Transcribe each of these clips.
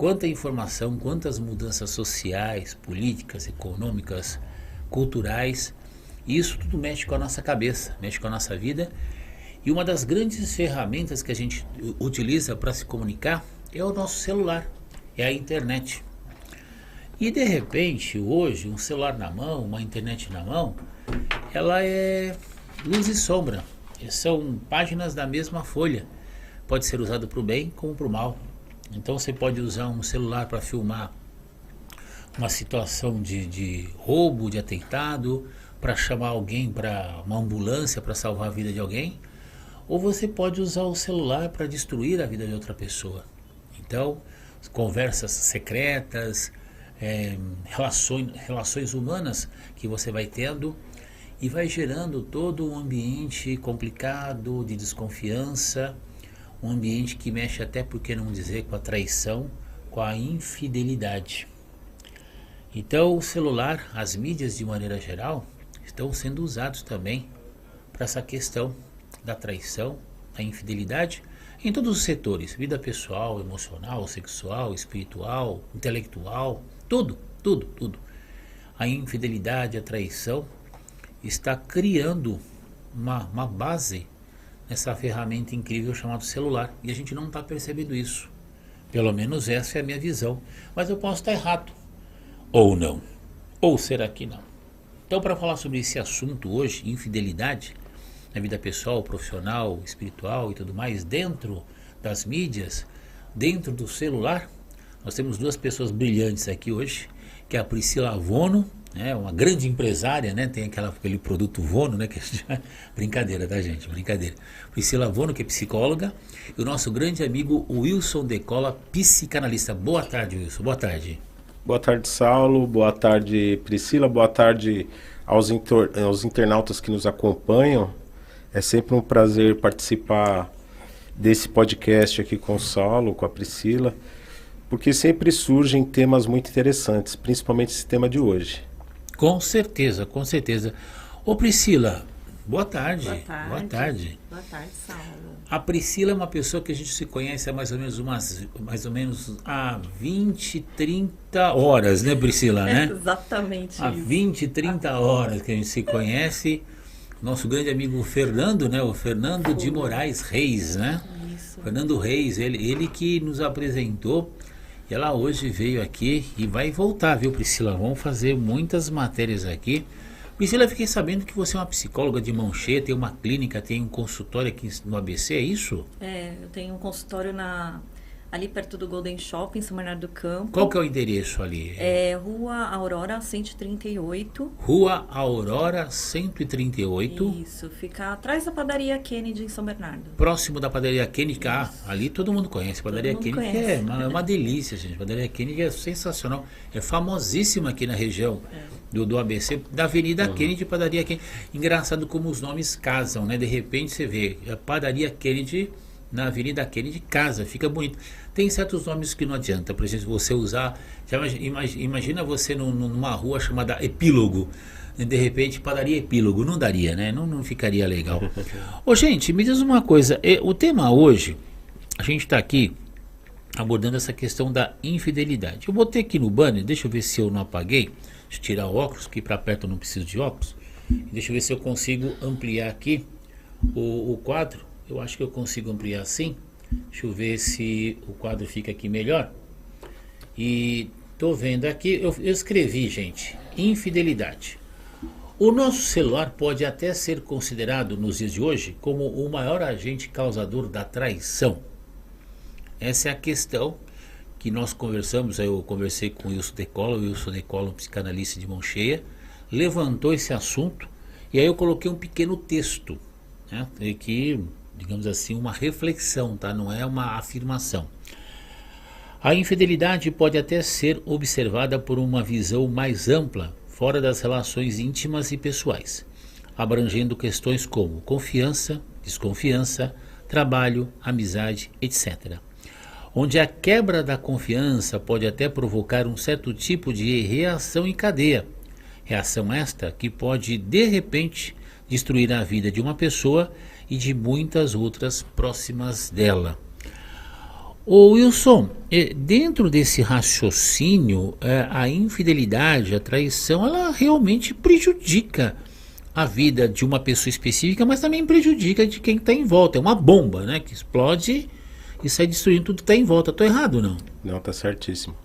quanta informação, quantas mudanças sociais, políticas, econômicas, culturais, isso tudo mexe com a nossa cabeça, mexe com a nossa vida. E uma das grandes ferramentas que a gente utiliza para se comunicar é o nosso celular, é a internet. E de repente, hoje, um celular na mão, uma internet na mão, ela é luz e sombra. São páginas da mesma folha. Pode ser usado para o bem como para o mal. Então você pode usar um celular para filmar uma situação de roubo, de atentado, para chamar alguém para uma ambulância para salvar a vida de alguém. Ou você pode usar o celular para destruir a vida de outra pessoa. Então, conversas secretas, relações humanas que você vai tendo e vai gerando todo um ambiente complicado de desconfiança, um ambiente que mexe até, por que não dizer, com a traição, com a infidelidade. Então o celular, as mídias de maneira geral, estão sendo usados também para essa questão da traição, da infidelidade, em todos os setores, vida pessoal, emocional, sexual, espiritual, intelectual, tudo. A infidelidade, a traição está criando uma base nessa ferramenta incrível chamada celular. E a gente não está percebendo isso. Pelo menos essa é a minha visão. Mas eu posso estar errado. Ou não. Ou será que não? Então, para falar sobre esse assunto hoje, infidelidade, na vida pessoal, profissional, espiritual e tudo mais, dentro das mídias, dentro do celular, nós temos duas pessoas brilhantes aqui hoje, que é a Priscila Vono, né, uma grande empresária, né, tem aquele produto Vono, né, que a gente... brincadeira, tá, gente? Brincadeira. Priscila Vono, que é psicóloga, e o nosso grande amigo Wilson Decola, psicanalista. Boa tarde, Wilson. Boa tarde. Boa tarde, Saulo. Boa tarde, Priscila. Boa tarde aos internautas que nos acompanham. É sempre um prazer participar desse podcast aqui com o Saulo, com a Priscila, porque sempre surgem temas muito interessantes, principalmente esse tema de hoje. Com certeza, com certeza. Ô Priscila, boa tarde. Boa tarde. Boa tarde. Boa tarde, Saulo. A Priscila é uma pessoa que a gente se conhece há mais ou menos há 20, 30 horas, né, Priscila, né? Exatamente há isso. 20, 30 horas que a gente se conhece. Nosso grande amigo Fernando, né? O Fernando de Moraes Reis, né? Isso. Fernando Reis, ele que nos apresentou. E ela hoje veio aqui e vai voltar, viu, Priscila? Vamos fazer muitas matérias aqui. Priscila, eu fiquei sabendo que você é uma psicóloga de mão cheia, tem uma clínica, tem um consultório aqui no ABC, é isso? Eu tenho um consultório ali perto do Golden Shopping, São Bernardo do Campo. Qual que é o endereço ali? Rua Aurora 138. Rua Aurora 138. Isso, fica atrás da padaria Kennedy em São Bernardo. Próximo da padaria Kennedy, ali todo mundo conhece. Padaria Todo mundo Kennedy conhece. é uma delícia, gente. Padaria Kennedy é sensacional. É famosíssima aqui na região do ABC, da Avenida Kennedy, Padaria Kennedy. Engraçado como os nomes casam, né? De repente você vê a Padaria Kennedy na Avenida Kennedy, casa, fica bonito. Tem certos nomes que não adianta, por exemplo, você usar, imagina você numa rua chamada Epílogo, de repente Padaria Epílogo, não daria, né? Não ficaria legal. Ô gente, me diz uma coisa, o tema hoje, a gente está aqui abordando essa questão da infidelidade. Eu botei aqui no banner, deixa eu ver se eu não apaguei, deixa eu tirar o óculos, que para perto eu não preciso de óculos, deixa eu ver se eu consigo ampliar aqui o quadro. Eu acho que eu consigo ampliar assim. Deixa eu ver se o quadro fica aqui melhor. E tô vendo aqui, eu escrevi, gente, infidelidade. O nosso celular pode até ser considerado, nos dias de hoje, como o maior agente causador da traição. Essa é a questão que nós conversamos. Eu conversei com o Wilson Decola, um psicanalista de mão cheia, levantou esse assunto, e aí eu coloquei um pequeno texto, né, que... digamos assim, uma reflexão, tá? Não é uma afirmação. A infidelidade pode até ser observada por uma visão mais ampla, fora das relações íntimas e pessoais, abrangendo questões como confiança, desconfiança, trabalho, amizade, etc. Onde a quebra da confiança pode até provocar um certo tipo de reação em cadeia. Reação esta que pode, de repente, destruir a vida de uma pessoa e de muitas outras próximas dela. Ô Wilson, dentro desse raciocínio, a infidelidade, a traição, ela realmente prejudica a vida de uma pessoa específica, mas também prejudica de quem está em volta. É uma bomba, né? Que explode e sai destruindo tudo que está em volta. Estou errado, não? Não, tá certíssimo.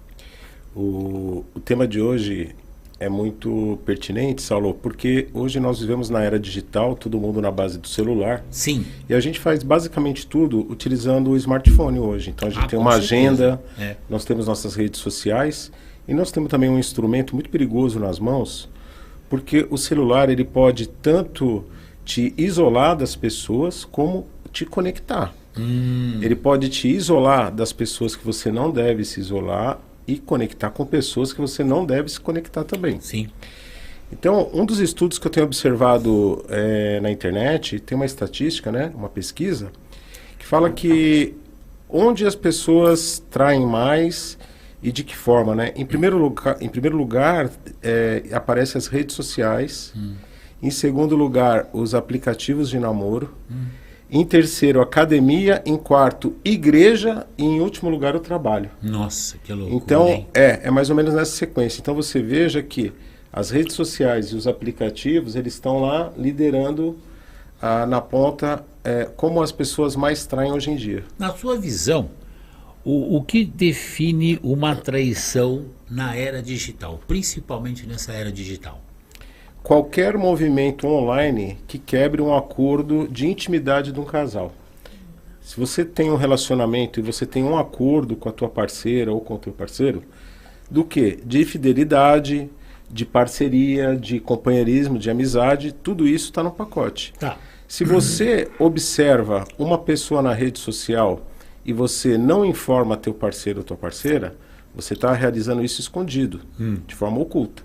O tema de hoje é muito pertinente, Saulo, porque hoje nós vivemos na era digital, todo mundo na base do celular. Sim. E a gente faz basicamente tudo utilizando o smartphone hoje. Então a gente tem uma agenda, nós temos nossas redes sociais e nós temos também um instrumento muito perigoso nas mãos, porque o celular ele pode tanto te isolar das pessoas como te conectar. Ele pode te isolar das pessoas que você não deve se isolar e conectar com pessoas que você não deve se conectar também. Sim. Então, um dos estudos que eu tenho observado na internet, tem uma estatística, né, uma pesquisa, que fala que onde as pessoas traem mais e de que forma, né? Em primeiro lugar aparecem as redes sociais. Em segundo lugar, os aplicativos de namoro. Em terceiro, academia. Em quarto, igreja. E em último lugar, o trabalho. Nossa, que loucura. Então, é mais ou menos nessa sequência. Então, você veja que as redes sociais e os aplicativos, eles estão lá liderando na ponta como as pessoas mais traem hoje em dia. Na sua visão, o que define uma traição na era digital, principalmente nessa era digital? Qualquer movimento online que quebre um acordo de intimidade de um casal. Se você tem um relacionamento e você tem um acordo com a tua parceira ou com o teu parceiro, do quê? De fidelidade, de parceria, de companheirismo, de amizade, tudo isso está no pacote. Tá. Se você observa uma pessoa na rede social e você não informa teu parceiro ou tua parceira, você está realizando isso escondido, de forma oculta.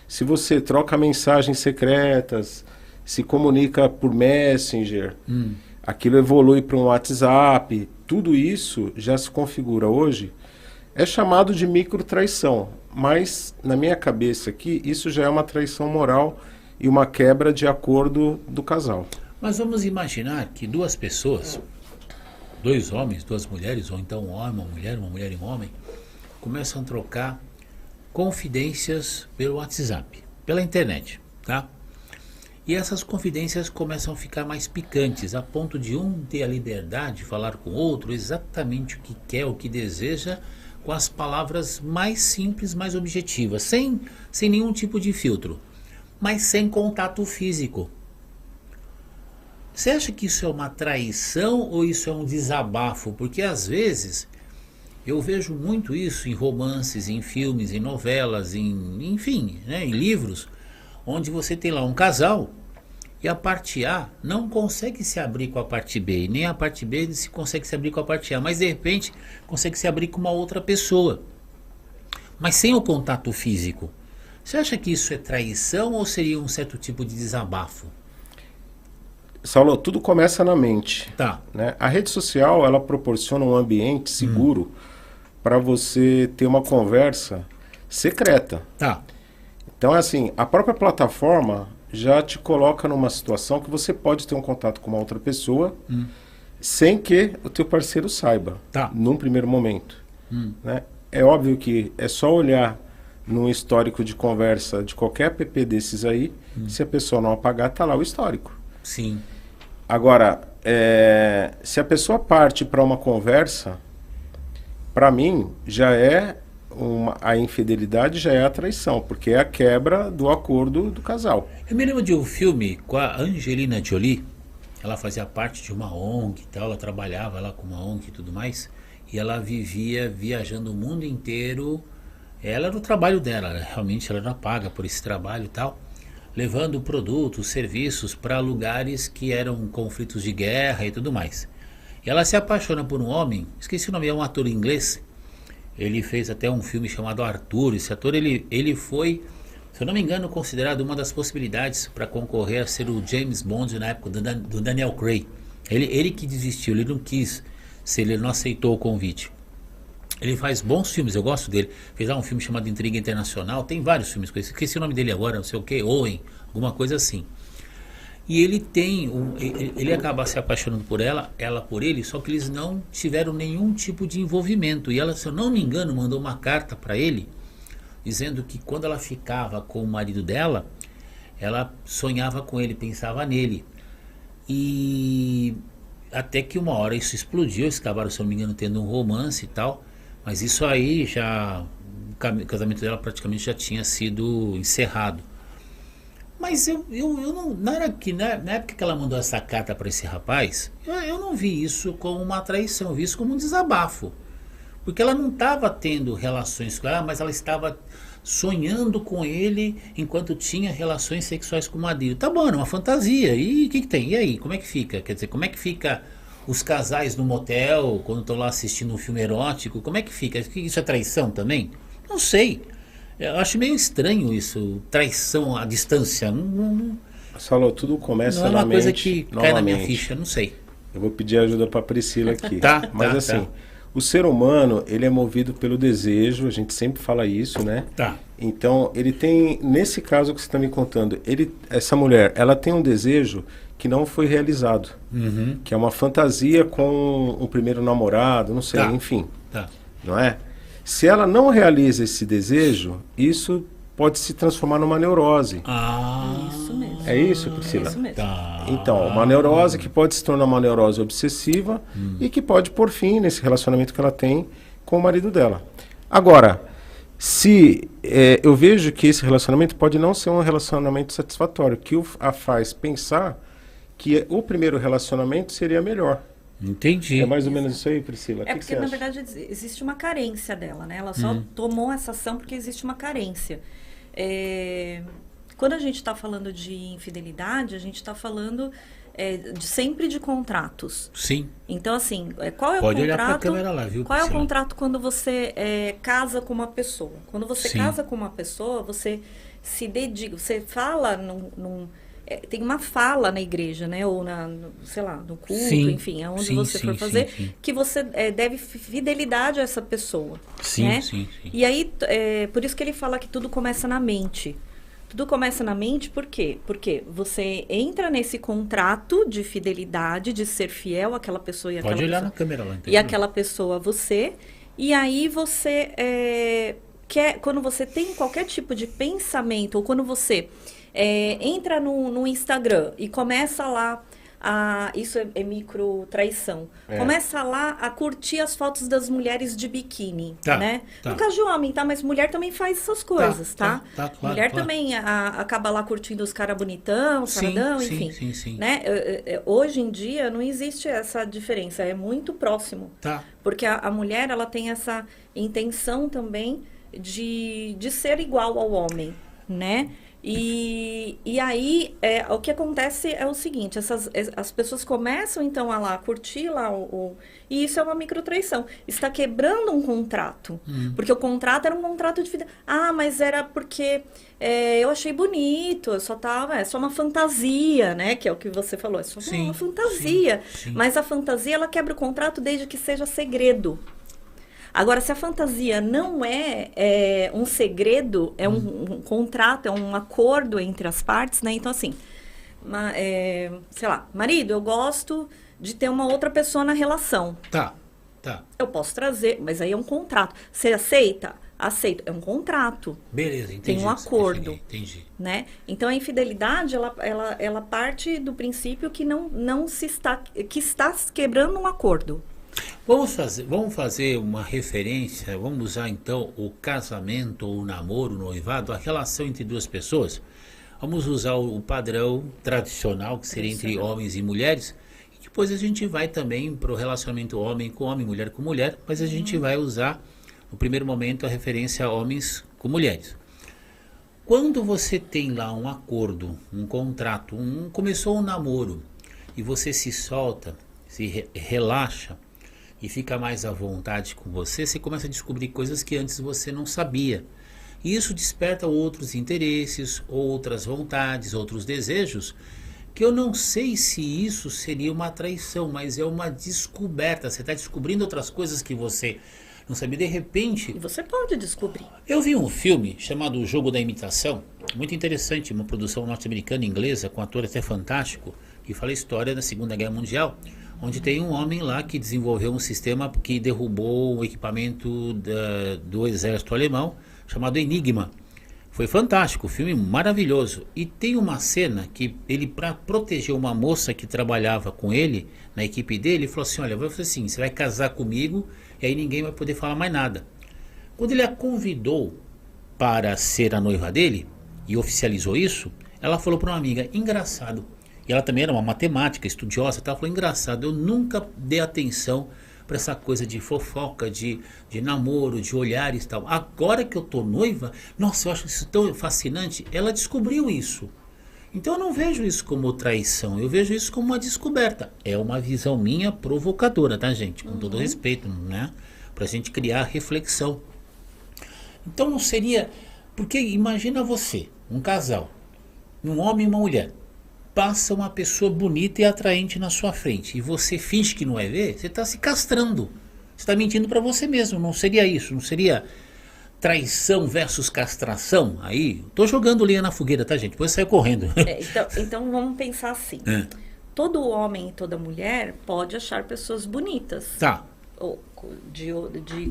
Se você troca mensagens secretas, se comunica por Messenger, aquilo evolui para um WhatsApp, tudo isso já se configura hoje, é chamado de microtraição. Mas, na minha cabeça aqui, isso já é uma traição moral e uma quebra de acordo do casal. Mas vamos imaginar que duas pessoas, dois homens, duas mulheres, ou então um homem, uma mulher e um homem, começam a trocar confidências pelo WhatsApp, pela internet, tá? E essas confidências começam a ficar mais picantes, a ponto de um ter a liberdade de falar com o outro exatamente o que quer, o que deseja, com as palavras mais simples, mais objetivas, sem nenhum tipo de filtro, mas sem contato físico. Você acha que isso é uma traição ou isso é um desabafo? Porque às vezes eu vejo muito isso em romances, em filmes, em novelas, enfim, né, em livros, onde você tem lá um casal e a parte A não consegue se abrir com a parte B, e nem a parte B consegue se abrir com a parte A, mas de repente consegue se abrir com uma outra pessoa, mas sem o contato físico. Você acha que isso é traição ou seria um certo tipo de desabafo? Saulo, tudo começa na mente. Tá. Né? A rede social, ela proporciona um ambiente seguro para você ter uma conversa secreta. Tá. Então, assim, a própria plataforma já te coloca numa situação que você pode ter um contato com uma outra pessoa sem que o teu parceiro saiba, num primeiro momento. Né? É óbvio que é só olhar no histórico de conversa de qualquer app desses aí, se a pessoa não apagar, tá lá o histórico. Sim. Agora, se a pessoa parte para uma conversa, para mim, já é a infidelidade, já é a traição, porque é a quebra do acordo do casal. Eu me lembro de um filme com a Angelina Jolie. Ela fazia parte de uma ONG e tal, ela trabalhava lá com uma ONG e tudo mais, e ela vivia viajando o mundo inteiro. Ela era o trabalho dela, realmente ela era paga por esse trabalho e tal, levando produtos, serviços para lugares que eram conflitos de guerra e tudo mais. E ela se apaixona por um homem, esqueci o nome, é um ator inglês. Ele fez até um filme chamado Arthur. Esse ator, ele foi, se eu não me engano, considerado uma das possibilidades para concorrer a ser o James Bond na época do Daniel Craig. Ele que desistiu, ele não quis ser, ele não aceitou o convite. Ele faz bons filmes, eu gosto dele. Fez um filme chamado Intriga Internacional, tem vários filmes com esse. Esqueci o nome dele agora, não sei o que, Owen, alguma coisa assim. E ele tem, ele acaba se apaixonando por ela por ele, só que eles não tiveram nenhum tipo de envolvimento. E ela, se eu não me engano, mandou uma carta para ele, dizendo que quando ela ficava com o marido dela, ela sonhava com ele, pensava nele. E até que uma hora isso explodiu, eles acabaram, se eu não me engano, tendo um romance e tal. Mas isso aí já, o casamento dela praticamente já tinha sido encerrado. Mas eu não, na época que ela mandou essa carta para esse rapaz, eu não vi isso como uma traição, eu vi isso como um desabafo. Porque ela não estava tendo relações com ela, mas ela estava sonhando com ele enquanto tinha relações sexuais com o marido. Tá bom, é uma fantasia. E o que tem? E aí, como é que fica? Quer dizer, como é que fica os casais no motel, quando estão lá assistindo um filme erótico? Como é que fica? Isso é traição também? Não sei. Eu acho meio estranho isso, traição à distância. Saulo, tudo começa não é na uma coisa mente, que cai na minha novamente. ficha, não sei. Eu vou pedir ajuda para Priscila aqui. Tá, mas tá, assim, tá. o ser humano, ele é movido pelo desejo, a gente sempre fala isso, né? Tá. Então, ele tem, nesse caso que você está me contando, essa mulher, ela tem um desejo que não foi realizado, que é uma fantasia com um primeiro namorado, não sei, Tá. enfim, Tá. não é? Se ela não realiza esse desejo, isso pode se transformar numa neurose. Ah, Isso mesmo. É isso, Priscila? Isso mesmo. tá. Então, uma neurose que pode se tornar uma neurose obsessiva e que pode pôr fim nesse relacionamento que ela tem com o marido dela. Agora, se eu vejo que esse relacionamento pode não ser um relacionamento satisfatório, que a faz pensar que o primeiro relacionamento seria melhor. Entendi. É mais ou menos isso aí, Priscila? O É que porque, você na acha? verdade, existe uma carência dela, né? Ela só tomou essa ação porque existe uma carência. Quando a gente está falando de infidelidade, a gente está falando sempre de contratos. Sim. Então, assim, qual é Pode o olhar pra contrato? câmera lá, viu, Qual é o Priscila? contrato quando você casa com uma pessoa? Quando você Sim. casa com uma pessoa, você se dedica, você fala tem uma fala na igreja, né? Ou sei lá, no culto, Sim. enfim, aonde Sim, você sim, for fazer, sim. que você deve fidelidade a essa pessoa. Sim, né? sim, sim. E aí, por isso que ele fala que tudo começa na mente. Tudo começa na mente, por quê? Porque você entra nesse contrato de fidelidade, de ser fiel àquela pessoa e àquela Pode olhar pessoa. na câmera lá. E aquela pessoa você. E aí você quando você tem qualquer tipo de pensamento, ou quando você entra no Instagram e começa lá isso é micro traição. Começa lá a curtir as fotos das mulheres de biquíni, Tá, né? tá. No caso de homem, tá? Mas mulher também faz essas coisas, tá? Tá, claro, Mulher claro. também acaba lá curtindo os caras bonitão, saradão, sim, enfim. sim, sim. Né? Hoje em dia não existe essa diferença, é muito próximo. Tá. Porque a mulher, ela tem essa intenção também de ser igual ao homem, né? E aí, o que acontece é o seguinte, as pessoas começam, então, a lá curtir lá e isso é uma microtraição. Está quebrando um contrato. Porque o contrato era um contrato de vida. Ah, mas era porque eu achei bonito, eu só tava... É só uma fantasia, né? Que é o que você falou, é só Sim, uma fantasia. sim. Mas a fantasia, ela quebra o contrato desde que seja segredo. Agora, se a fantasia não é um segredo, é um contrato, é um acordo entre as partes, né? Então, assim, sei lá, marido, eu gosto de ter uma outra pessoa na relação. Tá. Eu posso trazer, mas aí é um contrato. Você aceita? Aceito. É um contrato, Beleza, entendi. Tem um o que você acordo. quer dizer, Entendi. né? Então, a infidelidade, ela parte do princípio que que está quebrando um acordo. Vamos fazer uma referência, vamos usar então o casamento, ou o namoro, o noivado, a relação entre duas pessoas. Vamos usar o padrão tradicional, que seria entre homens e mulheres. E depois a gente vai também para o relacionamento homem com homem, mulher com mulher, mas a gente vai usar, no primeiro momento, a referência a homens com mulheres. Quando você tem lá um acordo, um contrato, começou um namoro, e você se solta, se relaxa, e fica mais à vontade com você, você começa a descobrir coisas que antes você não sabia. E isso desperta outros interesses, outras vontades, outros desejos, que eu não sei se isso seria uma traição, mas é uma descoberta. Você está descobrindo outras coisas que você não sabia. De repente, E você pode descobrir. eu vi um filme chamado O Jogo da Imitação, muito interessante, uma produção norte-americana, inglesa, com um ator até fantástico, que fala a história da Segunda Guerra Mundial, onde tem um homem lá que desenvolveu um sistema que derrubou um equipamento do exército alemão, chamado Enigma. Foi fantástico, filme maravilhoso. E tem uma cena que ele, para proteger uma moça que trabalhava com ele, na equipe dele, ele falou assim, olha, você vai casar comigo e aí ninguém vai poder falar mais nada. Quando ele a convidou para ser a noiva dele, e oficializou isso, ela falou para uma amiga, engraçado, e ela também era uma matemática, estudiosa, ela falou, engraçado, eu nunca dei atenção para essa coisa de fofoca, de namoro, de olhares e tal. Agora que eu tô noiva, nossa, eu acho isso tão fascinante. Ela descobriu isso. Então eu não vejo isso como traição, eu vejo isso como uma descoberta. É uma visão minha provocadora, tá, gente? Com todo respeito, né? Pra gente criar reflexão. Então não seria... Porque imagina você, um casal, um homem e uma mulher, passa uma pessoa bonita e atraente na sua frente e você finge que não é ver, você está se castrando. Você está mentindo para você mesmo. Não seria isso, não seria traição versus castração? Aí, tô jogando lenha na fogueira, tá, gente? Depois saiu correndo. Então vamos pensar assim. Todo homem e toda mulher pode achar pessoas bonitas. Tá. Ou de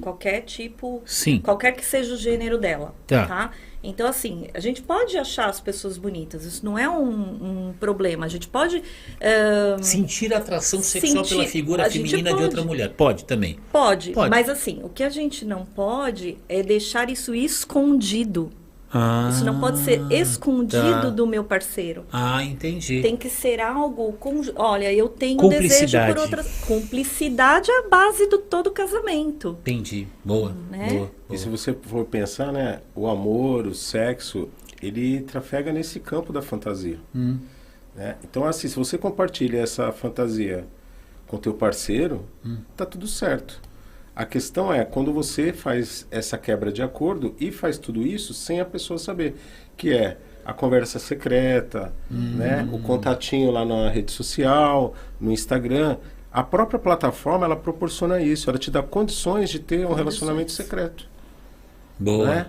qualquer tipo, Sim. Qualquer que seja o gênero dela, Tá. Então, assim, a gente pode achar as pessoas bonitas, isso não é um problema, a gente pode... sentir atração sexual pela figura feminina de outra mulher, pode também? Pode, mas assim, o que a gente não pode é deixar isso escondido. Isso não pode ser escondido do meu parceiro. Entendi. Tem que ser algo... Olha, eu tenho Cumplicidade. desejo por outras... Cumplicidade é a base de todo casamento. Entendi. Boa, Né? boa. E se você for pensar, né, o amor, o sexo, ele trafega nesse campo da fantasia. Né? Então, assim, se você compartilha essa fantasia com teu parceiro, tá tudo certo. A questão é quando você faz essa quebra de acordo e faz tudo isso sem a pessoa saber, que é a conversa secreta, né? O contatinho lá na rede social, no Instagram. A própria plataforma, ela proporciona isso, ela te dá condições de ter um relacionamento secreto. Boa, Né?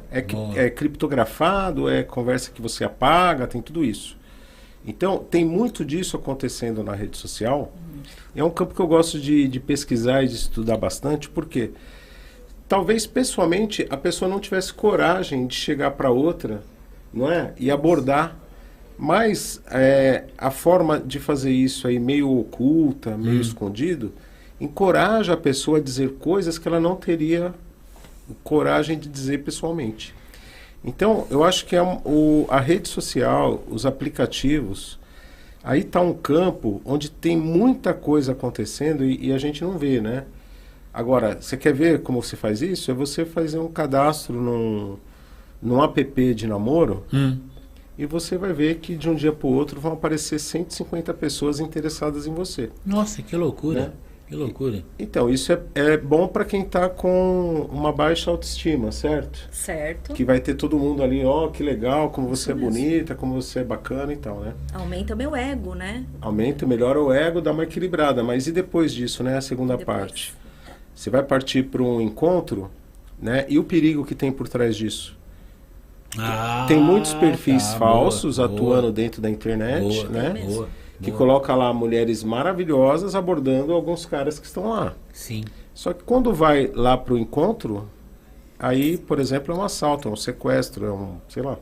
É criptografado, é conversa que você apaga, tem tudo isso. Então, tem muito disso acontecendo na rede social. É um campo que eu gosto de pesquisar e de estudar bastante, porque talvez pessoalmente a pessoa não tivesse coragem de chegar para outra, não é? E abordar. Mas a forma de fazer isso aí meio oculta, meio escondido, encoraja a pessoa a dizer coisas que ela não teria coragem de dizer pessoalmente. Então, eu acho que a rede social, os aplicativos, aí está um campo onde tem muita coisa acontecendo e a gente não vê, né? Agora, você quer ver como você faz isso? É você fazer um cadastro num app de namoro e você vai ver que de um dia para o outro vão aparecer 150 pessoas interessadas em você. Nossa, que loucura. Né? Que loucura. Então, isso é bom para quem está com uma baixa autoestima, certo? Certo. Que vai ter todo mundo ali, que legal, como você é bonita, como você é bacana e tal, né? Aumenta meu ego, né? Aumenta, melhora o ego, dá uma equilibrada. Mas e depois disso, né? A segunda parte. Você vai partir para um encontro, né? E o perigo que tem por trás disso? Tem muitos perfis falsos atuando dentro da internet, né? Que coloca lá mulheres maravilhosas abordando alguns caras que estão lá. Sim. Só que quando vai lá para o encontro, aí, por exemplo, é um assalto, é um sequestro, é sei lá,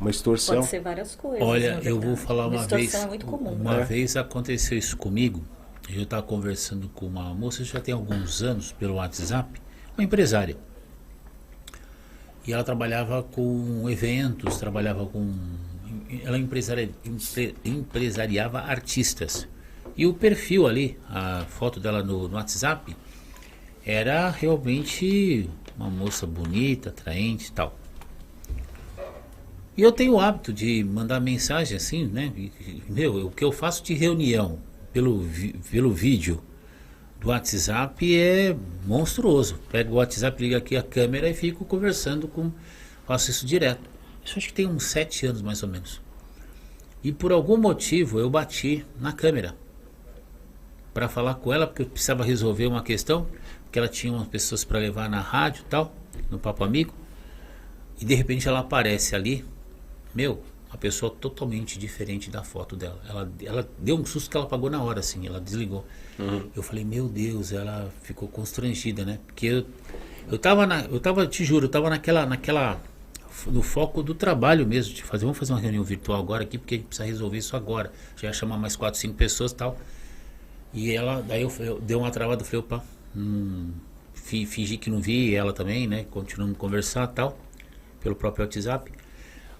uma extorsão. Pode ser várias coisas. Olha, na eu vou verdade. falar uma vez. Extorsão é muito comum. Uma vez aconteceu isso comigo. Eu estava conversando com uma moça, já tem alguns anos, pelo WhatsApp, uma empresária. E ela trabalhava com eventos, ela empresariava artistas. E o perfil ali, a foto dela no WhatsApp, era realmente uma moça bonita, atraente e tal. E eu tenho o hábito de mandar mensagem assim, né? O que eu faço de reunião pelo vídeo do WhatsApp é monstruoso. Pego o WhatsApp, ligo aqui a câmera e fico conversando faço isso direto. Isso acho que tem uns 7 anos mais ou menos. E por algum motivo eu bati na câmera para falar com ela, porque eu precisava resolver uma questão, porque ela tinha umas pessoas para levar na rádio e tal, no Papo Amigo. E de repente ela aparece ali a pessoa totalmente diferente da foto dela. Ela deu um susto que ela apagou na hora, assim, ela desligou. Eu falei, meu Deus, ela ficou constrangida, né? Porque te juro, eu tava no foco do trabalho mesmo, vamos fazer uma reunião virtual agora aqui, porque a gente precisa resolver isso agora. Já ia chamar mais 4, 5 pessoas e tal. E daí eu dei uma travada, falei, opa, fingi que não vi, ela também, né? Continuamos a conversar e tal, pelo próprio WhatsApp.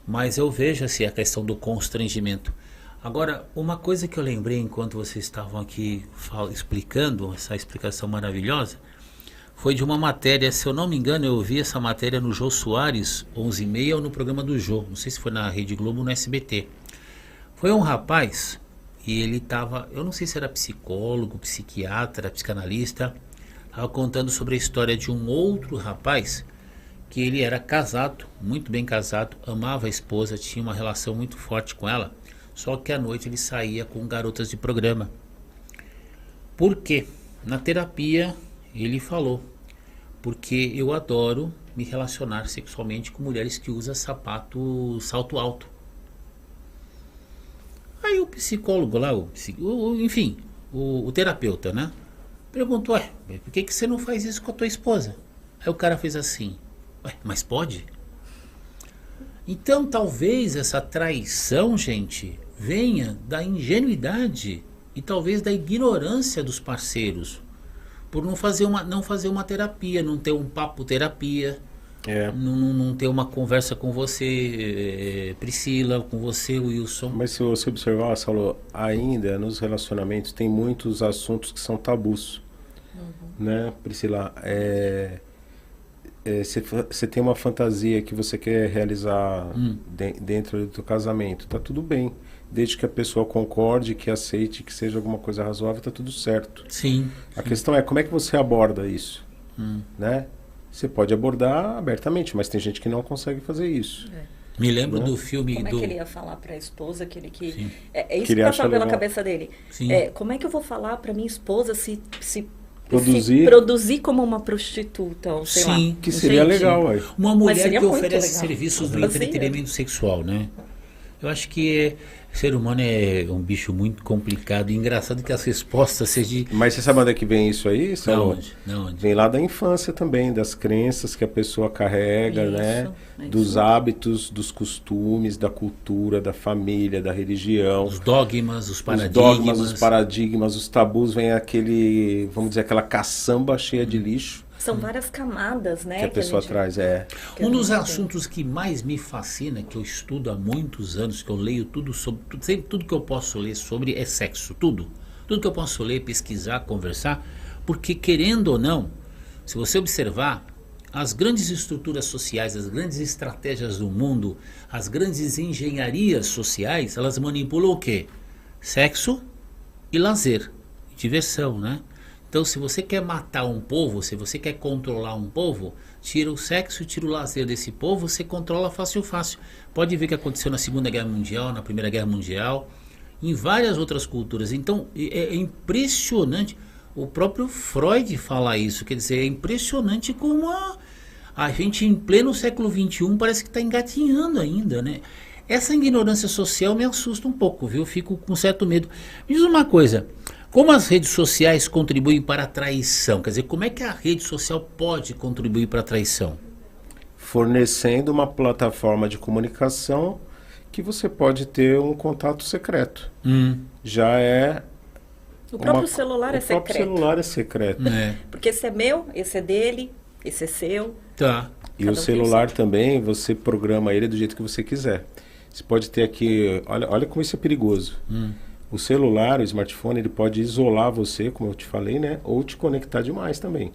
Mas eu vejo assim a questão do constrangimento. Agora, uma coisa que eu lembrei enquanto vocês estavam aqui explicando, essa explicação maravilhosa, foi de uma matéria, se eu não me engano, eu vi essa matéria no Jô Soares, 11h30, ou no programa do Jô, não sei se foi na Rede Globo ou no SBT. Foi um rapaz, e ele estava, eu não sei se era psicólogo, psiquiatra, psicanalista, estava contando sobre a história de um outro rapaz, que ele era casado, muito bem casado, amava a esposa, tinha uma relação muito forte com ela, só que à noite ele saía com garotas de programa. Por quê? Na terapia ele falou, porque eu adoro me relacionar sexualmente com mulheres que usam salto alto. Aí o psicólogo lá, enfim, o terapeuta, né? Perguntou, por que você não faz isso com a tua esposa? Aí o cara fez assim, mas pode? Então talvez essa traição, gente, venha da ingenuidade e talvez da ignorância dos parceiros, por não fazer uma terapia, não ter um papo terapia, não ter uma conversa com você, Priscila, com você, Wilson. Mas se você observar, Saulo, ainda nos relacionamentos tem muitos assuntos que são tabus, né, Priscila? Você tem uma fantasia que você quer realizar dentro do seu casamento, tá tudo bem, desde que a pessoa concorde, que aceite, que seja alguma coisa razoável, tá tudo certo. Sim. A questão é como é que você aborda isso, né? Você pode abordar abertamente, mas tem gente que não consegue fazer isso. Me lembro do filme como é que ele ia falar para a esposa que ele Sim. É isso que que passava pela legal. cabeça dele. Sim. Como é que eu vou falar para minha esposa se Produzir como uma prostituta, ou sei Sim, lá. que seria Gente, legal, aí. Uma mulher seria que muito oferece legal. serviços do Assim, entretenimento sexual, né? Eu acho que o ser humano é um bicho muito complicado e engraçado que as respostas sejam... Mas você sabe onde é que vem isso aí, Saulo? Da onde? Vem lá da infância também, das crenças que a pessoa carrega, Isso, né? é Dos isso. hábitos, dos costumes, da cultura, da família, da religião. Os dogmas, os Os paradigmas. dogmas, os paradigmas, os tabus, vem aquele, vamos dizer, aquela caçamba cheia de lixo São várias camadas, né? que a pessoa traz. que a Um dos gente tem. assuntos que mais me fascina, que eu estudo há muitos anos, que eu leio tudo sobre, sempre tudo que eu posso ler sobre é sexo, tudo. Tudo que eu posso ler, pesquisar, conversar, porque querendo ou não, se você observar, as grandes estruturas sociais, as grandes estratégias do mundo, as grandes engenharias sociais, elas manipulam o quê? Sexo e lazer, diversão, né? Então, se você quer matar um povo, se você quer controlar um povo, tira o sexo, tira o lazer desse povo, você controla fácil. Pode ver o que aconteceu na Segunda Guerra Mundial, na Primeira Guerra Mundial, em várias outras culturas. Então, é impressionante. O próprio Freud fala isso, quer dizer, é impressionante como a gente em pleno século XXI parece que está engatinhando ainda, né? Essa ignorância social me assusta um pouco, viu? Eu fico com certo medo. Me diz uma coisa, como as redes sociais contribuem para a traição? Quer dizer, como é que a rede social pode contribuir para a traição? Fornecendo uma plataforma de comunicação que você pode ter um contato secreto. Já é... O próprio celular é O próprio secreto. celular é secreto. Porque esse é meu, esse é dele, esse é seu. Tá. E Cada o um tem celular o seu. também, você programa ele do jeito que você quiser. Você pode ter aqui... Olha como isso é perigoso. O celular, o smartphone, ele pode isolar você, como eu te falei, né? Ou te conectar demais também.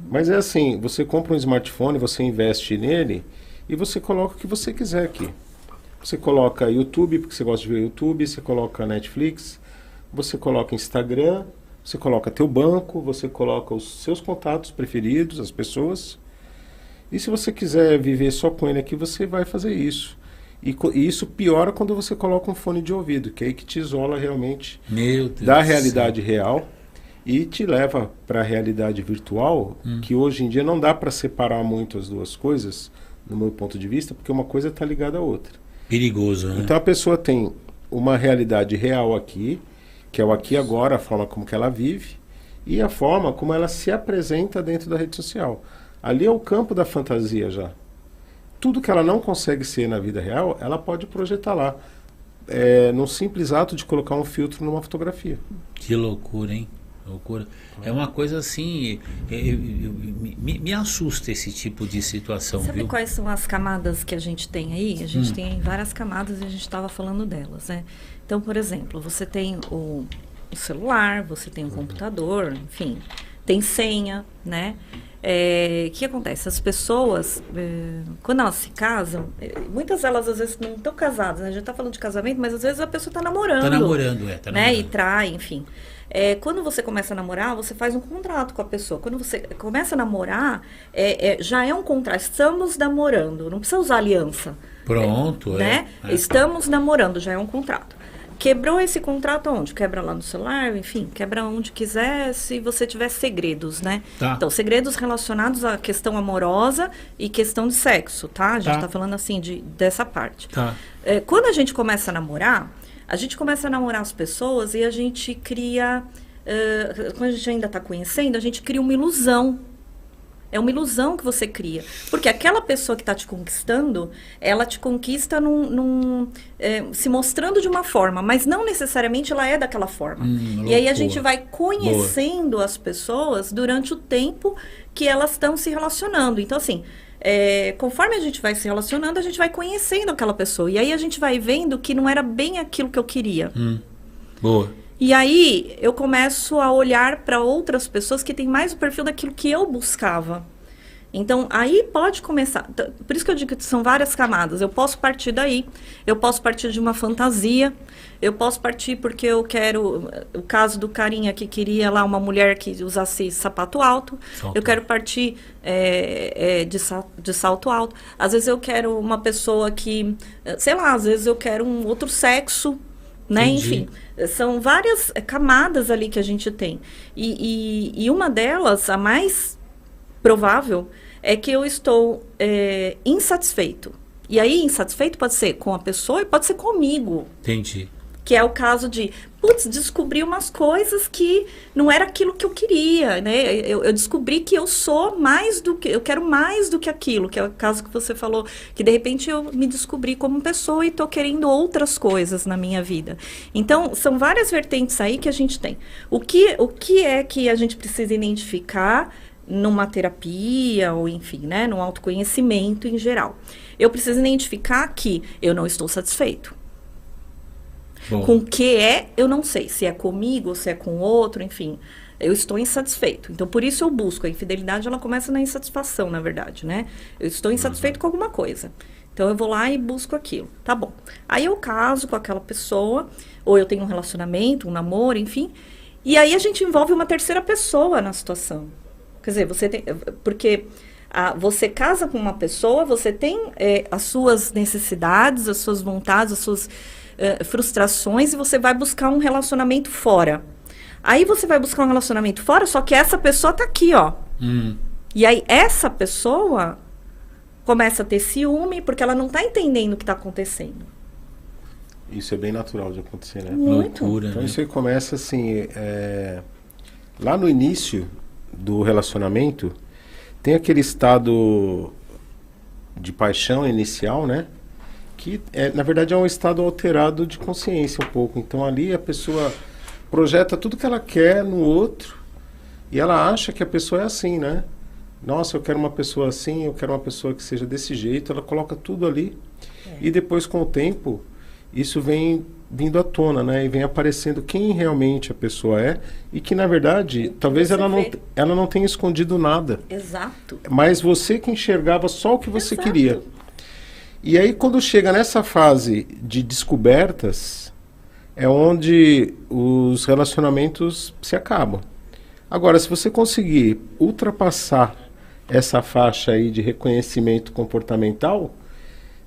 Mas é assim, você compra um smartphone, você investe nele e você coloca o que você quiser aqui. Você coloca YouTube, porque você gosta de ver YouTube, você coloca Netflix, você coloca Instagram, você coloca teu banco, você coloca os seus contatos preferidos, as pessoas. E se você quiser viver só com ele aqui, você vai fazer isso. E isso piora quando você coloca um fone de ouvido, que é aí que te isola realmente Meu Deus da do realidade céu. real e te leva para a realidade virtual, que hoje em dia não dá para separar muito as duas coisas, no meu ponto de vista, porque uma coisa está ligada à outra. Perigoso, né? Então a pessoa tem uma realidade real aqui, que é o aqui e agora, a forma como que ela vive, e a forma como ela se apresenta dentro da rede social. Ali é o campo da fantasia já. Tudo que ela não consegue ser na vida real, ela pode projetar lá. Num simples ato de colocar um filtro numa fotografia. Que loucura, hein? Loucura. É uma coisa assim, me assusta esse tipo de situação, Sabe viu? quais são as camadas que a gente tem aí? A gente tem várias camadas e a gente estava falando delas, né? Então, por exemplo, você tem o celular, você tem o computador, enfim, tem senha, né? O que acontece? As pessoas, quando elas se casam, muitas delas às vezes não estão casadas, né? A gente está falando de casamento, mas às vezes a pessoa está namorando. Tá namorando, tá né? namorando. E trai, enfim. Quando você começa a namorar, você faz um contrato com a pessoa. Quando você começa a namorar, já é um contrato. Estamos namorando, não precisa usar aliança. Pronto, né? Estamos namorando, já é um contrato. Quebrou esse contrato onde? Quebra lá no celular, enfim, quebra onde quiser, se você tiver segredos, né? Tá. Então, segredos relacionados à questão amorosa e questão de sexo, tá? A gente tá falando assim dessa parte. Tá. Quando a gente começa a namorar as pessoas e a gente cria, quando a gente ainda está conhecendo, a gente cria uma ilusão. É uma ilusão que você cria. Porque aquela pessoa que está te conquistando, ela te conquista se mostrando de uma forma, mas não necessariamente ela é daquela forma. E aí a gente vai conhecendo as pessoas durante o tempo que elas estão se relacionando. Então, assim, conforme a gente vai se relacionando, a gente vai conhecendo aquela pessoa. E aí a gente vai vendo que não era bem aquilo que eu queria. Boa. E aí eu começo a olhar para outras pessoas que têm mais o perfil daquilo que eu buscava. Então, aí pode começar. Por isso que eu digo que são várias camadas. Eu posso partir daí. Eu posso partir de uma fantasia. Eu posso partir porque eu quero... O caso do carinha que queria lá uma mulher que usasse sapato alto. Eu quero partir de salto alto. Às vezes eu quero uma pessoa que... Sei lá, às vezes eu quero um outro sexo. Né? Enfim, são várias camadas ali que a gente tem. E uma delas, a mais provável, é que eu estou insatisfeito. E aí, insatisfeito pode ser com a pessoa e pode ser comigo. Entendi. Que é o caso de, descobri umas coisas que não era aquilo que eu queria, né? Eu descobri que eu sou mais do que... Eu quero mais do que aquilo, que é o caso que você falou, que de repente eu me descobri como pessoa e estou querendo outras coisas na minha vida. Então, são várias vertentes aí que a gente tem. O que é que a gente precisa identificar numa terapia, ou enfim, né? Num autoconhecimento em geral? Eu preciso identificar que eu não estou satisfeito. Bom. Com o que eu não sei. Se é comigo, ou se é com outro, enfim. Eu estou insatisfeito. Então, por isso eu busco. A infidelidade, ela começa na insatisfação, na verdade, né? Eu estou insatisfeito com alguma coisa. Então, eu vou lá e busco aquilo. Tá bom. Aí eu caso com aquela pessoa, ou eu tenho um relacionamento, um namoro, enfim. E aí a gente envolve uma terceira pessoa na situação. Quer dizer, você tem... Porque... você casa com uma pessoa, você tem as suas necessidades, as suas vontades, as suas frustrações, e você vai buscar um relacionamento fora. Aí você vai buscar um relacionamento fora, só que essa pessoa tá aqui, ó. E aí essa pessoa começa a ter ciúme, porque ela não tá entendendo o que tá acontecendo. Isso é bem natural de acontecer, né? Muito. Loucura, Então né? isso aí começa assim, lá no início do relacionamento, tem aquele estado de paixão inicial, né? Que, na verdade, é um estado alterado de consciência um pouco. Então, ali a pessoa projeta tudo que ela quer no outro e ela acha que a pessoa é assim, né? Nossa, eu quero uma pessoa assim, eu quero uma pessoa que seja desse jeito. Ela coloca tudo ali. E depois, com o tempo, isso vem vindo à tona, né? E vem aparecendo quem realmente a pessoa é e que, na verdade, talvez ela não tenha escondido nada. Exato. Mas você que enxergava só o que você Exato. queria. E aí, quando chega nessa fase de descobertas, é onde os relacionamentos se acabam. Agora, se você conseguir ultrapassar essa faixa aí de reconhecimento comportamental,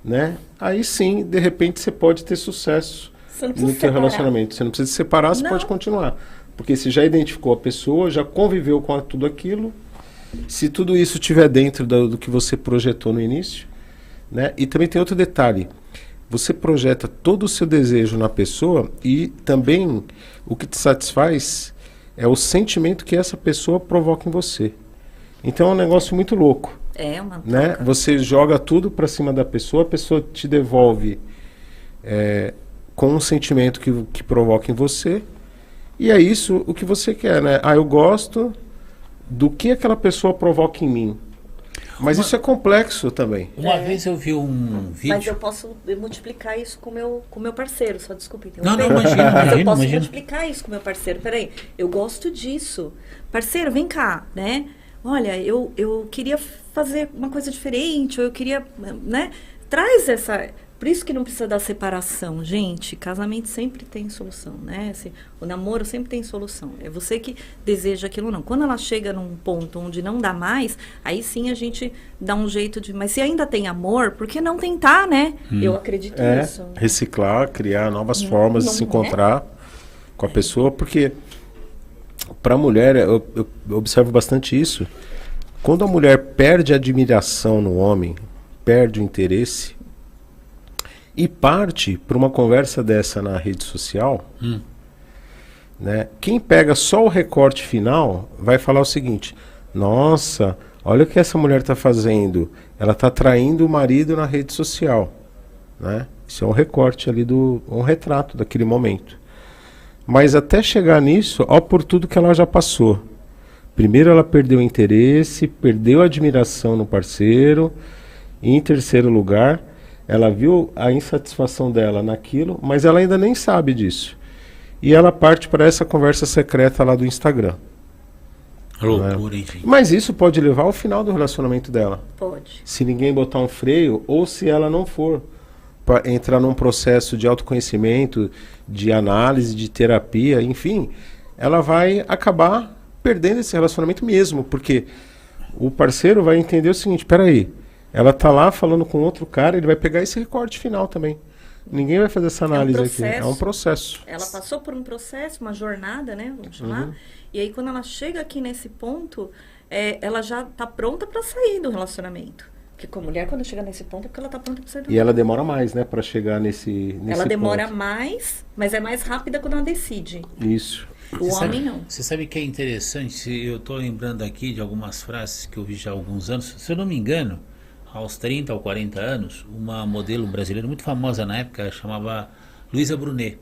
né? Aí sim, de repente, você pode ter sucesso no teu relacionamento. Você não precisa se separar, você pode continuar. Porque você já identificou a pessoa, já conviveu com tudo aquilo. Se tudo isso estiver dentro do que você projetou no início, né? E também tem outro detalhe. você projeta todo o seu desejo na pessoa e também o que te satisfaz é o sentimento que essa pessoa provoca em você. Então é um negócio muito louco. É uma Né? troca. Você joga tudo para cima da pessoa, a pessoa te devolve com um sentimento que provoca em você, e é isso o que você quer, né? Ah, eu gosto do que aquela pessoa provoca em mim. Mas isso é complexo também. Uma vez eu vi um vídeo... Mas eu posso multiplicar isso com o meu parceiro, só desculpe Não, interromper. imagina, Mas eu imagina, posso imagina. multiplicar isso com o meu parceiro. Peraí, eu gosto disso. Parceiro, vem cá, né? Olha, eu queria fazer uma coisa diferente, ou eu queria, né? Traz essa... Por isso que não precisa da separação. Gente, casamento sempre tem solução, né? O namoro sempre tem solução. É você que deseja aquilo ou não. Quando ela chega num ponto onde não dá mais, aí sim a gente dá um jeito de... Mas se ainda tem amor, por que não tentar, né? Eu acredito nisso. Reciclar, criar novas formas de se encontrar com a pessoa, porque para a mulher, eu observo bastante isso. Quando a mulher perde a admiração no homem, perde o interesse e parte para uma conversa dessa na rede social, né? Quem pega só o recorte final vai falar o seguinte: nossa, olha o que essa mulher está fazendo, ela está traindo o marido na rede social, né? Isso é um recorte ali, um retrato daquele momento. Mas até chegar nisso, ó, por tudo que ela já passou. Primeiro ela perdeu o interesse, perdeu a admiração no parceiro, e em terceiro lugar, ela viu a insatisfação dela naquilo, mas ela ainda nem sabe disso. E ela parte para essa conversa secreta lá do Instagram. Loucura, hein, gente? Mas isso pode levar ao final do relacionamento dela. Pode. Se ninguém botar um freio, ou se ela não for para entrar num processo de autoconhecimento, de análise, de terapia, enfim, ela vai acabar perdendo esse relacionamento mesmo, porque o parceiro vai entender o seguinte: peraí, ela tá lá falando com outro cara, ele vai pegar esse recorte final também. Ninguém vai fazer essa análise aqui. É um processo. Ela passou por um processo, uma jornada, né? Vamos chamar. E aí, quando ela chega aqui nesse ponto, ela já tá pronta para sair do relacionamento. Porque com a mulher, quando chega nesse ponto, é porque ela tá pronta para sair do E ela demora mais, né, para chegar nesse Ela demora ponto. mais, mas é mais rápida quando ela decide. Isso. O homem não. Você sabe que é interessante? Eu estou lembrando aqui de algumas frases que eu vi já há alguns anos. Se eu não me engano, aos 30 ou 40 anos, uma modelo brasileira muito famosa na época, chamava Luísa Brunet.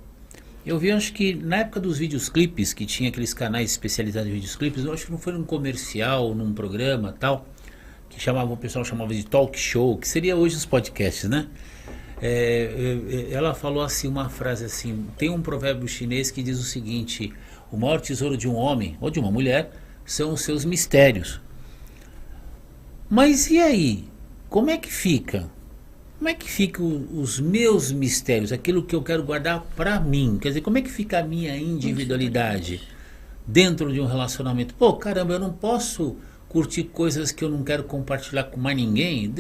Eu vi, acho que na época dos videoclipes, que tinha aqueles canais especializados em videoclipes, eu acho que não foi num comercial, num programa tal, que chamava, o pessoal chamava de talk show, que seria hoje os podcasts, né? Ela falou assim, uma frase assim: tem um provérbio chinês que diz o seguinte: o maior tesouro de um homem ou de uma mulher são os seus mistérios. Mas e aí? Como é que fica? Como é que ficam os meus mistérios, aquilo que eu quero guardar para mim? Quer dizer, como é que fica a minha individualidade dentro de um relacionamento? Pô, caramba, eu não posso curtir coisas que eu não quero compartilhar com mais ninguém.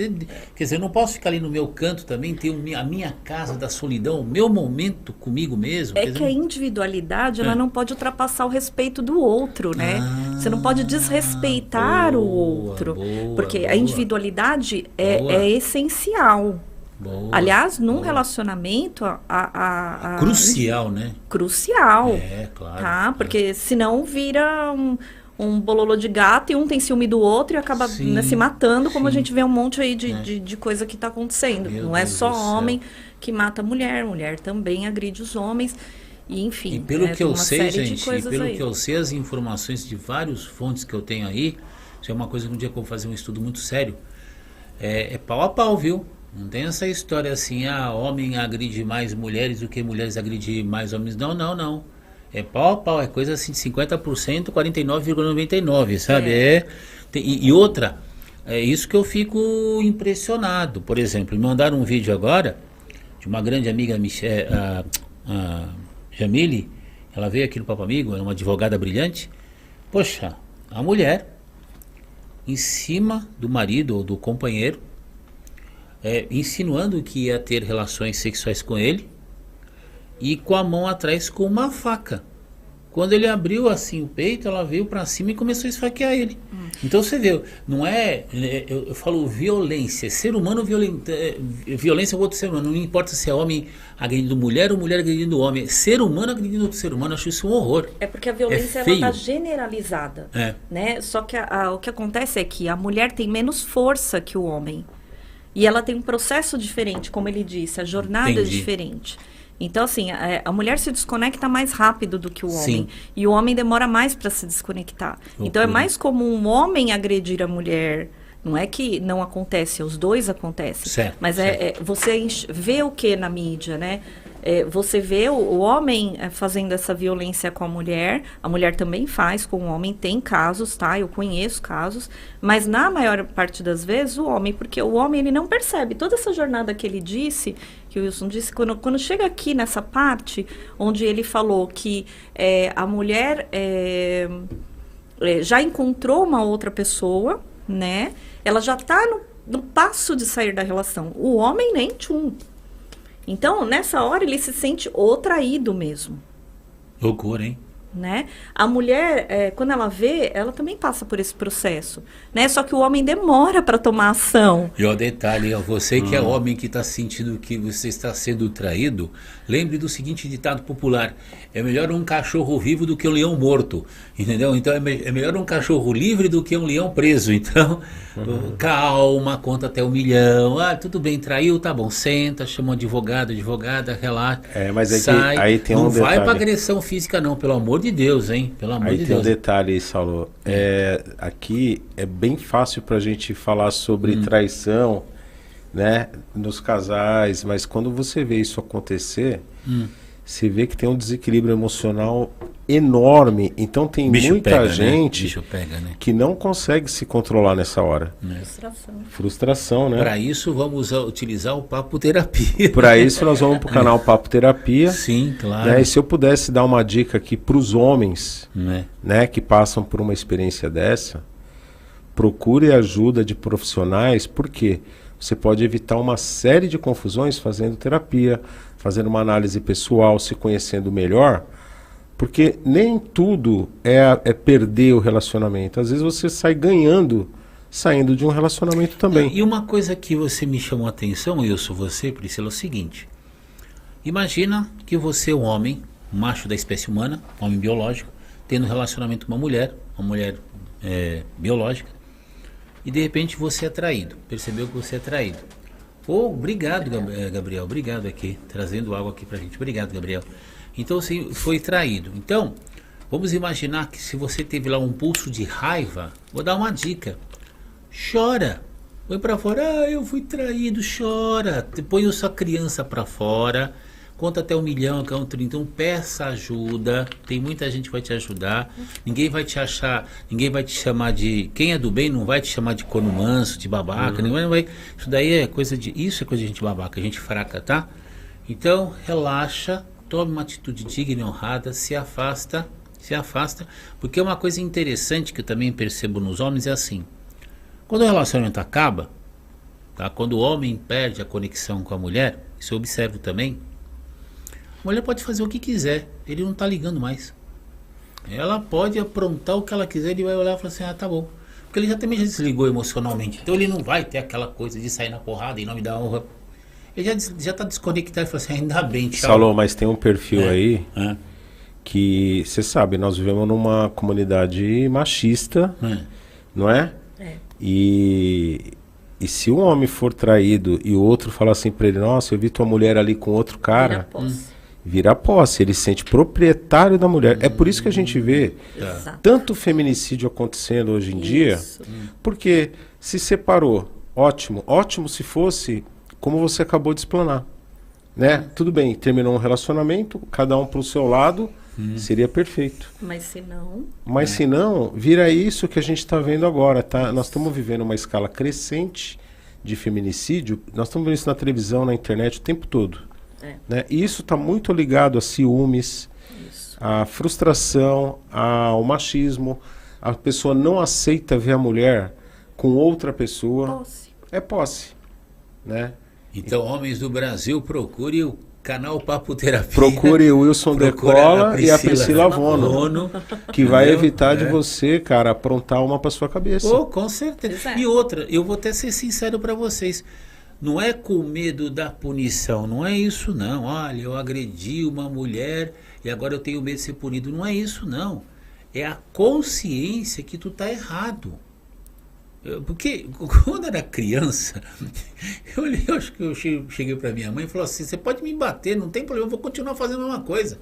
Quer dizer, eu não posso ficar ali no meu canto também, ter a minha casa da solidão, o meu momento comigo mesmo. É que a individualidade, ela não pode ultrapassar o respeito do outro, né? Você não pode desrespeitar o outro. Porque a individualidade é essencial. Boa, aliás, num boa. relacionamento, Crucial, né? Crucial. Claro. Tá? Porque senão vira um bololô de gato e um tem ciúme do outro e acaba, Sim, né, se matando, como a sim. gente vê um monte aí de coisa que está acontecendo. Meu não é Deus só do céu. homem que mata mulher, mulher também agride os homens. E, enfim, E pelo que tem eu uma sei, série de gente, coisas pelo aí. que eu sei, as informações de várias fontes que eu tenho aí, isso é uma coisa que um dia que eu vou fazer um estudo muito sério, é pau a pau, viu? Não tem essa história assim, homem agride mais mulheres do que mulheres agridem mais homens. Não, não, não. É pau a pau, é coisa assim de 50%, 49,99%, sabe? E outra, é isso que eu fico impressionado. Por exemplo, me mandaram um vídeo agora de uma grande amiga, a Jamile. Ela veio aqui no Papo Amigo, é uma advogada brilhante. Poxa, a mulher em cima do marido ou do companheiro, insinuando que ia ter relações sexuais com ele, e com a mão atrás com uma faca. Quando ele abriu assim o peito, ela veio pra cima e começou a esfaquear ele. Então você vê, não é, eu falo violência, ser humano violência é outro ser humano, não importa se é homem agredindo mulher ou mulher agredindo homem, ser humano agredindo outro ser humano, eu acho isso um horror. É porque a violência ela feio. está generalizada, É. né? Só que o que acontece é que a mulher tem menos força que o homem. E ela tem um processo diferente, como ele disse, a jornada é Entendi. diferente. Então, assim, a mulher se desconecta mais rápido do que o homem. Sim. E o homem demora mais para se desconectar. Loucura. Então, é mais comum um homem agredir a mulher. Não é que não acontece, os dois acontecem. Certo, Mas certo. você vê o que na mídia, né? Você vê o homem fazendo essa violência com a mulher também faz com o homem, tem casos, tá? Eu conheço casos, mas na maior parte das vezes o homem, porque o homem ele não percebe toda essa jornada que ele disse, que o Wilson disse, quando chega aqui nessa parte, onde ele falou que a mulher já encontrou uma outra pessoa, né? Ela já está no passo de sair da relação. O homem nem tchum. Então, nessa hora, ele se sente o traído mesmo, Loucura, hein? né? A mulher, quando ela vê, ela também passa por esse processo, né? Só que o homem demora para tomar ação. E ó, detalhe, ó, você que é homem que está sentindo que você está sendo traído, lembre do seguinte ditado popular: é melhor um cachorro vivo do que um leão morto, entendeu? Então é melhor um cachorro livre do que um leão preso. Então, calma, conta até 1 milhão. Ah, tudo bem, traiu, tá bom, senta, chama um advogado, advogada, relaxa. Mas é que sai. aí tem não um vai detalhe. para agressão física não, pelo amor de Deus, hein? Pelo amor Aí de tem um Deus. detalhe, Saulo. Aqui é bem fácil pra gente falar sobre traição, né, nos casais, mas quando você vê isso acontecer, você vê que tem um desequilíbrio emocional enorme. Então tem muita pega, gente né? Bicho pega, né? que não consegue se controlar nessa hora. Frustração. Frustração, né? Para isso, vamos utilizar o papo terapia. Para isso nós vamos pro canal Papo Terapia. Sim, claro. Né? E se eu pudesse dar uma dica aqui para os homens, Né? né, que passam por uma experiência dessa, procure ajuda de profissionais, porque você pode evitar uma série de confusões fazendo terapia, fazendo uma análise pessoal, se conhecendo melhor, porque nem tudo é perder o relacionamento. Às vezes você sai ganhando, saindo de um relacionamento também. E uma coisa que você me chamou a atenção, Wilson, você, Priscila, é o seguinte: imagina que você é um homem, um macho da espécie humana, homem biológico, tendo um relacionamento com uma mulher biológica, e de repente você é traído, percebeu que você é traído. Obrigado, Gabriel, obrigado aqui, trazendo algo aqui pra gente. Obrigado, Gabriel. Então você foi traído. Então, vamos imaginar que se você teve lá um pulso de raiva, vou dar uma dica: chora. Põe pra fora, eu fui traído, chora. Põe a sua criança pra fora, conta até 1 milhão, conta 30. Então peça ajuda, tem muita gente que vai te ajudar. Ninguém vai te achar, ninguém vai te chamar de, quem é do bem não vai te chamar de corno manso, de babaca, ninguém vai. Isso daí é coisa de gente babaca, gente fraca, tá? Então relaxa, tome uma atitude digna e honrada, se afasta, porque uma coisa interessante que eu também percebo nos homens é assim: quando o relacionamento acaba, tá? Quando o homem perde a conexão com a mulher, isso eu observo também, a mulher pode fazer o que quiser, ele não tá ligando mais. Ela pode aprontar o que ela quiser, ele vai olhar e falar assim: ah, tá bom. Porque ele também já desligou emocionalmente, então ele não vai ter aquela coisa de sair na porrada em nome da honra. Ele já tá desconectado e fala assim: ainda bem, tchau. Saulo, mas tem um perfil aí É. que, você sabe, nós vivemos numa comunidade machista, não é? E se um homem for traído e o outro falar assim pra ele: nossa, eu vi tua mulher ali com outro cara, vira posse, ele se sente proprietário da mulher. É por isso que a gente vê Exato. tanto feminicídio acontecendo hoje em dia, porque se separou, ótimo se fosse como você acabou de explanar, né? Tudo bem, terminou um relacionamento, cada um pro seu lado, seria perfeito. Mas se não, vira isso que a gente está vendo agora, tá? Nós estamos vivendo uma escala crescente de feminicídio, nós estamos vendo isso na televisão, na internet o tempo todo. Né? E isso está muito ligado a ciúmes, a frustração, ao machismo. A pessoa não aceita ver a mulher com outra pessoa. Posse. É posse, né? Então, homens do Brasil, procure o Canal Papo Terapia. Procure o Wilson Decola e a Priscila Vono. Que vai Entendeu? evitar de você, cara, aprontar uma pra sua cabeça. Oh, com certeza. Exato. E outra, eu vou até ser sincero para vocês. Não é com medo da punição, não é isso não. Olha, eu agredi uma mulher e agora eu tenho medo de ser punido. Não é isso não. É a consciência que tu tá errado. Porque quando era criança, eu acho que eu cheguei para minha mãe e falei assim, você pode me bater, não tem problema, eu vou continuar fazendo a mesma coisa.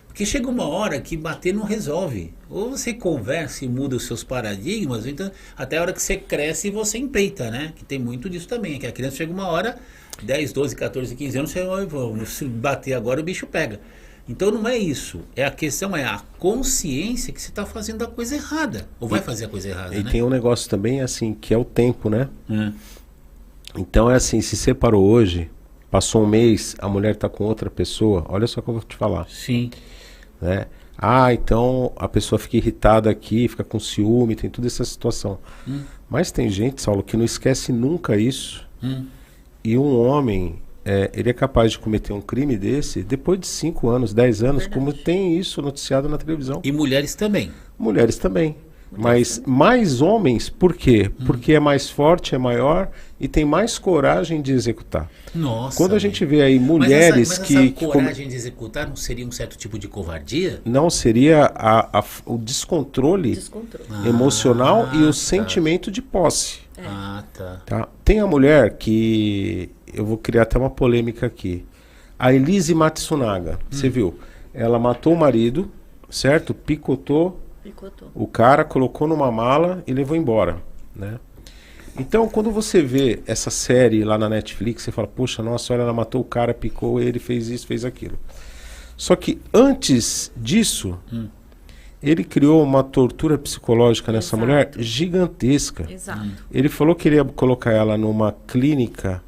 Porque chega uma hora que bater não resolve. Ou você conversa e muda os seus paradigmas, ou então até a hora que você cresce e você empreita, né? Que tem muito disso também, que a criança chega uma hora, 10, 12, 14, 15 anos, você se bater agora o bicho pega. Então não é isso. A questão é a consciência que você está fazendo a coisa errada. Ou vai fazer a coisa errada, E né? tem um negócio também, assim, que é o tempo, né? Então é assim, se separou hoje, passou um mês, a mulher tá com outra pessoa, olha só o que eu vou te falar, Sim. né? Ah, então a pessoa fica irritada aqui, fica com ciúme, tem toda essa situação. Mas tem gente, Saulo, que não esquece nunca isso. E um homem, ele é capaz de cometer um crime desse depois de 5 anos, 10 anos, como tem isso noticiado na televisão. E mulheres também. Mulheres também. Mas mais homens, por quê? Porque é mais forte, é maior e tem mais coragem de executar. Nossa. Quando a gente vê aí mas mulheres essa que coragem de executar não seria um certo tipo de covardia? não seria o descontrole Descontrole. emocional e o tá. sentimento de posse. Ah, tá. Tá? Tem a mulher que eu vou criar até uma polêmica aqui. A Elise Matsunaga, você viu? Ela matou o marido, certo? Picotou Picotou. o cara, colocou numa mala e levou embora, né? Então, quando você vê essa série lá na Netflix, você fala, poxa, nossa, olha, ela matou o cara, picou ele, fez isso, fez aquilo. Só que antes disso, ele criou uma tortura psicológica nessa Exato. mulher gigantesca. Exato. Ele falou que ele ia colocar ela numa clínica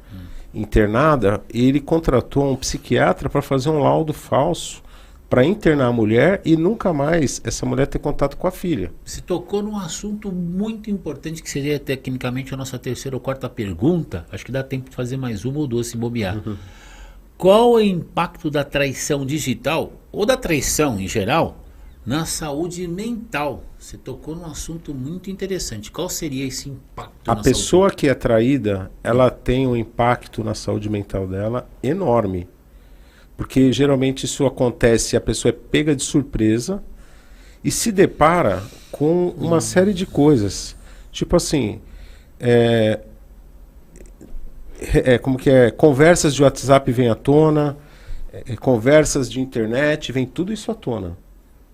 internada e ele contratou um psiquiatra para fazer um laudo falso para internar a mulher e nunca mais essa mulher ter contato com a filha. Você tocou num assunto muito importante que seria tecnicamente a nossa terceira ou quarta pergunta. Acho que dá tempo de fazer mais uma ou duas se bobear. Qual é o impacto da traição digital ou da traição em geral na saúde mental? Você tocou num assunto muito interessante. Qual seria esse impacto A na pessoa que é traída, ela tem um impacto na saúde mental dela enorme. Porque geralmente isso acontece, a pessoa é pega de surpresa e se depara com uma série de coisas. Tipo assim, como que é? Conversas de WhatsApp vêm à tona, conversas de internet, vem tudo isso à tona,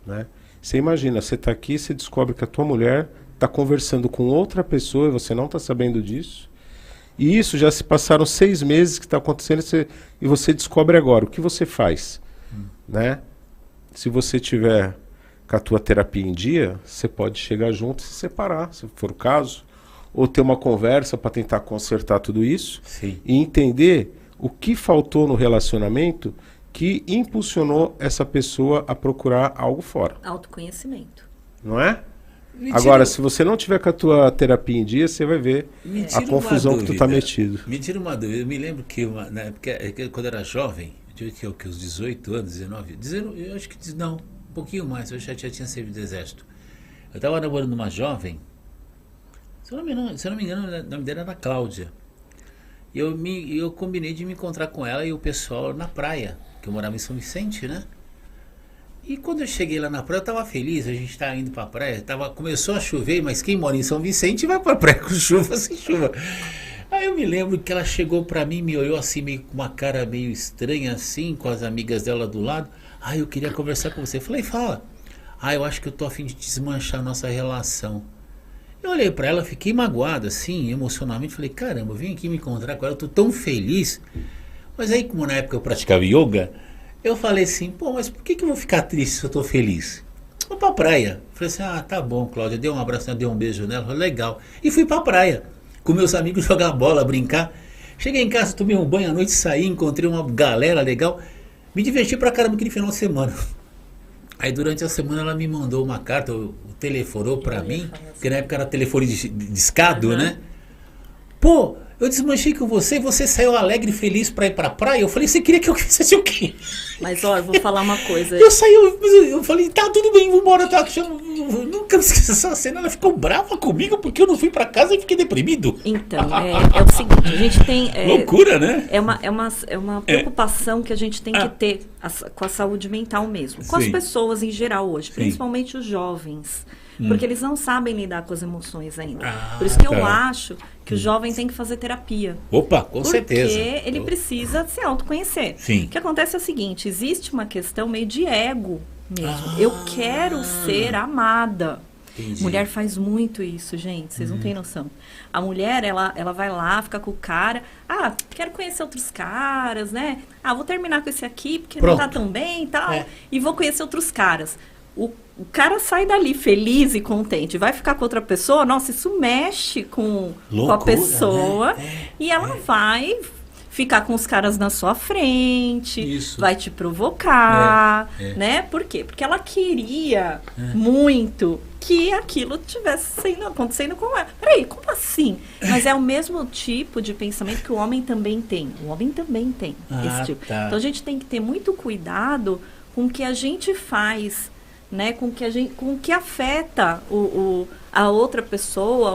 né? Você imagina, você está aqui, você descobre que a tua mulher está conversando com outra pessoa e você não está sabendo disso. E isso já se passaram 6 meses que está acontecendo e você descobre agora. O que você faz? Né? Se você tiver com a tua terapia em dia, você pode chegar junto e se separar, se for o caso. Ou ter uma conversa para tentar consertar tudo isso. Sim. E entender o que faltou no relacionamento que impulsionou essa pessoa a procurar algo fora. Autoconhecimento. Não é? Me Agora, tira- se você não tiver com a tua terapia em dia, você vai ver me a tira uma confusão que tu tá dúvida. metido. Me tira uma dúvida. Eu me lembro que na época, quando eu era jovem, eu tive que os 18 anos, 19, eu acho que não, um pouquinho mais, eu já tinha servido do exército. Eu estava namorando uma jovem, se eu não me engano, o nome dela era Cláudia. Eu combinei de me encontrar com ela e o pessoal na praia, que eu morava em São Vicente, né? E quando eu cheguei lá na praia, eu tava feliz, a gente tava indo pra praia, começou a chover, mas quem mora em São Vicente vai pra praia com chuva, sem chuva. Aí eu me lembro que ela chegou pra mim, me olhou assim, meio com uma cara meio estranha assim, com as amigas dela do lado. Ah, eu queria conversar com você. Eu falei, fala. Ah, eu acho que eu tô a fim de desmanchar a nossa relação. Eu olhei pra ela, fiquei magoado assim, emocionalmente, falei, caramba, eu vim aqui me encontrar com ela, eu tô tão feliz. Mas aí, como na época eu praticava yoga, eu falei assim, pô, mas por que eu vou ficar triste se eu tô feliz? Vou pra praia. Falei assim, ah, tá bom, Cláudia, dei um abraço, dei um beijo nela, falei, legal. E fui pra praia, com meus amigos jogar bola, brincar. Cheguei em casa, tomei um banho à noite, saí, encontrei uma galera legal, me diverti pra caramba aquele final de semana. Aí durante a semana ela me mandou uma carta, telefonou pra mim, porque na época era telefone discado, né? Pô, eu desmanchei com você e você saiu alegre e feliz pra ir pra praia. Eu falei, você queria que eu fizesse o quê? Mas, ó, eu vou falar uma coisa. Eu saí, eu falei, tá, tudo bem, vambora, tá. Eu nunca esqueci essa cena, ela ficou brava comigo porque eu não fui pra casa e fiquei deprimido. Então, é o seguinte, a gente tem... Loucura, né? É uma preocupação que a gente tem que ter com a saúde mental mesmo. Com as Sim. pessoas em geral hoje, Sim. principalmente os jovens. Porque eles não sabem lidar com as emoções ainda. Ah, Por isso que eu tá. acho que o jovem tem que fazer terapia. Opa, com certeza. Porque ele precisa se autoconhecer. Sim. O que acontece é o seguinte, existe uma questão meio de ego mesmo. Eu quero ser amada. Entendi. Mulher faz muito isso, gente. Vocês não têm noção. A mulher, ela vai lá, fica com o cara. Ah, quero conhecer outros caras, né? Ah, vou terminar com esse aqui porque Pronto. não tá tão bem e tal. É. E vou conhecer outros caras. O cara sai dali feliz e contente. Vai ficar com outra pessoa. Nossa, isso mexe com a Loucura, pessoa. né? E ela vai ficar com os caras na sua frente, Isso. vai te provocar, É. né? Por quê? Porque ela queria muito que aquilo tivesse acontecendo com ela. Peraí, como assim? Mas é o mesmo tipo de pensamento que o homem também tem. O homem também tem esse tipo. Tá. Então a gente tem que ter muito cuidado com o que a gente faz, né? Com o que afeta a outra pessoa,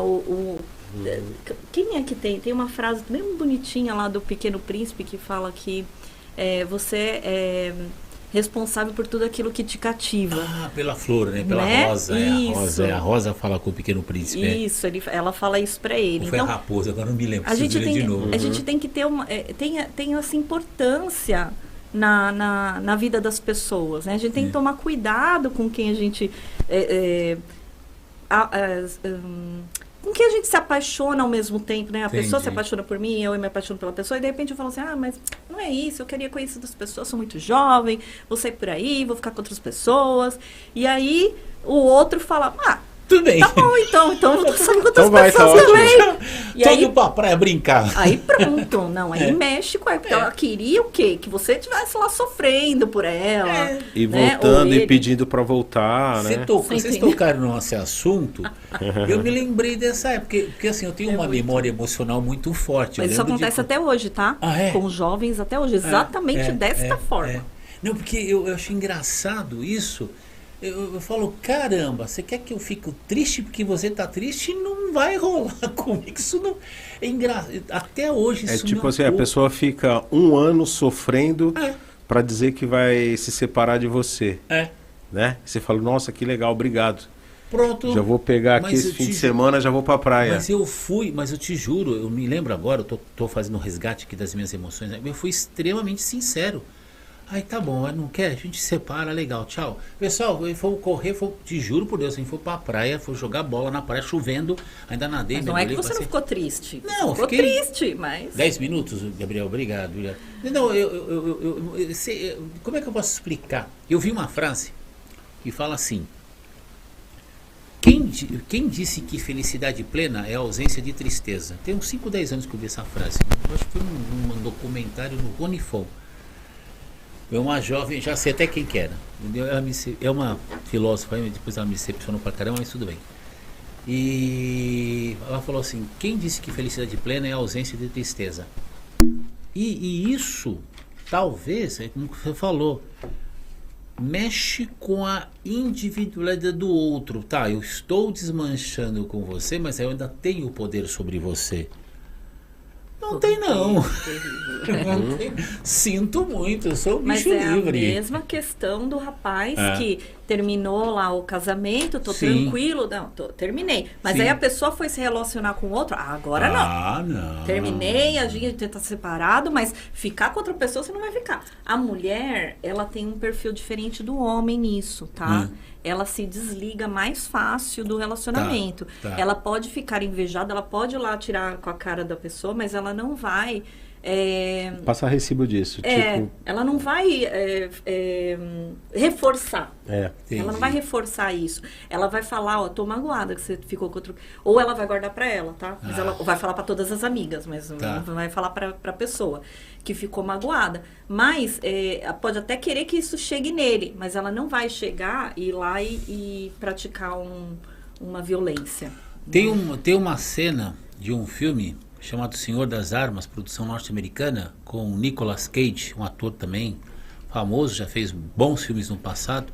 quem é que tem? Tem uma frase bem bonitinha lá do Pequeno Príncipe que fala que você é responsável por tudo aquilo que te cativa. Ah, pela flor, né? Pela Né? rosa. Isso. A rosa fala com o Pequeno Príncipe. Isso, ela fala isso pra ele. Ou foi Então, a raposa, agora não me lembro. a gente, preciso ler tem, de novo. a gente tem que ter tem essa importância na vida das pessoas, né? A gente tem que tomar cuidado com quem a gente com quem a gente se apaixona ao mesmo tempo, né? A pessoa se Entendi. apaixona por mim, eu me apaixono pela pessoa, e de repente eu falo assim, mas não é isso, eu queria conhecer outras pessoas, sou muito jovem, vou sair por aí, vou ficar com outras pessoas. E aí o outro fala, Tudo bem. tá bom, então eu vou sair com outras Então vai, tá pessoas ótimo. também. E Tô aí, indo pra praia brincar. aí pronto, não, aí mexe com ela, porque ela queria o quê? Que você estivesse lá sofrendo por ela. E né? voltando Ou e ele. pedindo pra voltar, né? Você Vocês entendeu? tocaram nesse assunto, eu me lembrei dessa época, porque assim, eu tenho uma memória emocional muito forte. Eu Mas isso lembro de acontece até hoje, tá? Ah, é? Com os jovens até hoje, exatamente desta forma. Não, porque eu acho engraçado isso. Eu falo, caramba, você quer que eu fique triste porque você tá triste? Não vai rolar comigo. Isso não. É engraçado. Até hoje É isso tipo me assim, a ocupa. pessoa fica 1 ano sofrendo É. pra dizer que vai se separar de você, É. né? Você fala, nossa, que legal, obrigado. Pronto. Já vou pegar aqui Mas esse eu fim de te- semana, já vou pra praia. Mas eu te juro, eu me lembro agora, eu tô fazendo um resgate aqui das minhas emoções, né? Eu fui extremamente sincero. Aí tá bom, não quer? A gente separa, legal, tchau. Pessoal, foi correr, te juro por Deus, a gente foi pra praia, foi jogar bola na praia, chovendo, ainda nadei. Mas não é que mergulhei, você não passei- ficou triste. Não, Você ficou fiquei- triste, mas... 10 minutos, Gabriel, obrigado. Não, como é que eu posso explicar? Eu vi uma frase que fala assim: quem disse que felicidade plena é a ausência de tristeza? Tem uns 5, 10 anos que eu vi essa frase. Eu acho que foi num documentário no Ronifon. É uma jovem, já sei até quem que era. É uma filósofa, depois ela me decepcionou pra caramba, mas tudo bem. E ela falou assim: quem disse que felicidade plena é a ausência de tristeza? E isso, talvez, como você falou, mexe com a individualidade do outro. Tá, eu estou desmanchando com você, mas eu ainda tenho o poder sobre você. Não tem não. Não tem. Sinto muito, eu sou um Mas bicho é livre. a mesma questão do rapaz É. que terminou lá o casamento, tô Sim. tranquilo, não, terminei. Mas Sim. aí a pessoa foi se relacionar com outro, agora não. Ah, não. Terminei, a gente tá separado, mas ficar com outra pessoa você não vai ficar. A mulher, ela tem um perfil diferente do homem nisso, tá? Ela se desliga mais fácil do relacionamento. Tá. Ela pode ficar invejada, ela pode ir lá tirar com a cara da pessoa, mas ela não vai... Passa recibo disso. Tipo, ela não vai reforçar. Entendi. Ela não vai reforçar isso. Ela vai falar, ó, tô magoada que você ficou com outro... Ou ela vai guardar pra ela, tá? Mas ela vai falar pra todas as amigas, mas Tá. não vai falar pra pessoa que ficou magoada. Mas pode até querer que isso chegue nele, mas ela não vai chegar e ir lá e praticar uma violência. Tem uma cena de um filme chamado Senhor das Armas, produção norte-americana, com o Nicolas Cage, um ator também famoso, já fez bons filmes no passado,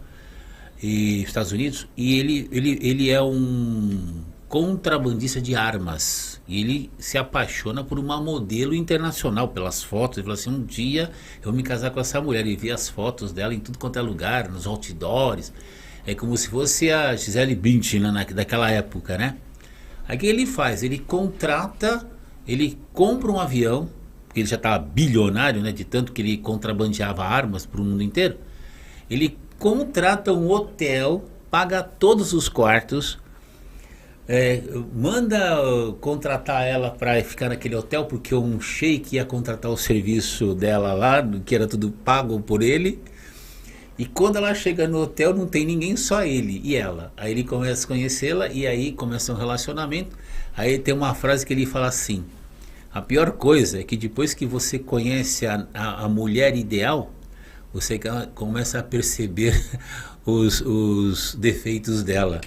e Estados Unidos, e ele é um contrabandista de armas, e ele se apaixona por uma modelo internacional, pelas fotos. Ele fala assim: um dia eu vou me casar com essa mulher. E vê as fotos dela em tudo quanto é lugar, nos outdoors, é como se fosse a Gisele Bündchen daquela época, né? Aí o que ele faz? Ele compra um avião, porque ele já estava bilionário, né, de tanto que ele contrabandeava armas para o mundo inteiro. Ele contrata um hotel, paga todos os quartos, manda contratar ela para ficar naquele hotel, porque um sheik ia contratar o serviço dela lá, que era tudo pago por ele. E quando ela chega no hotel, não tem ninguém, só ele e ela. Aí ele começa a conhecê-la e aí começa um relacionamento. Aí tem uma frase que ele fala assim: a pior coisa é que depois que você conhece a mulher ideal, você começa a perceber os defeitos dela.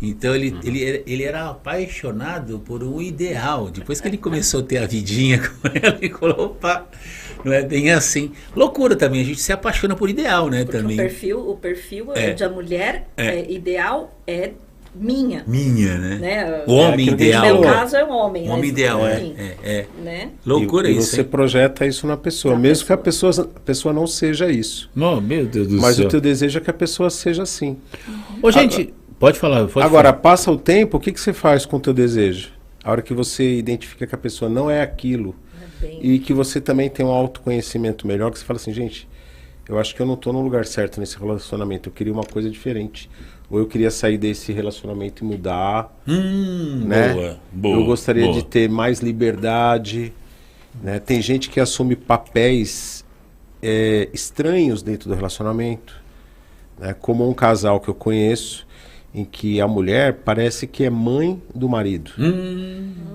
Então ele era apaixonado por um ideal. Depois que ele começou a ter a vidinha com ela, ele falou: opa, não é bem assim. Loucura também, a gente se apaixona por ideal, né? Porque também. O perfil de a mulher ideal é minha. Minha, né? Né? O homem ideal. No meu caso é um homem. O homem ideal, Né? Loucura e isso, você hein? projeta isso na pessoa, mesmo que a pessoa não seja isso. Oh, meu Deus do Mas céu. o teu desejo é que a pessoa seja assim. Ô, gente, pode falar. Agora, passa o tempo, o que você faz com o teu desejo? A hora que você identifica que a pessoa não é aquilo, e que você também tem um autoconhecimento melhor, que você fala assim: gente, eu acho que eu não estou no lugar certo nesse relacionamento, eu queria uma coisa diferente. Ou eu queria sair desse relacionamento e mudar, né? Boa, eu gostaria boa. de ter mais liberdade, né? Tem gente que assume papéis estranhos dentro do relacionamento, né? Como um casal que eu conheço, em que a mulher parece que é mãe do marido.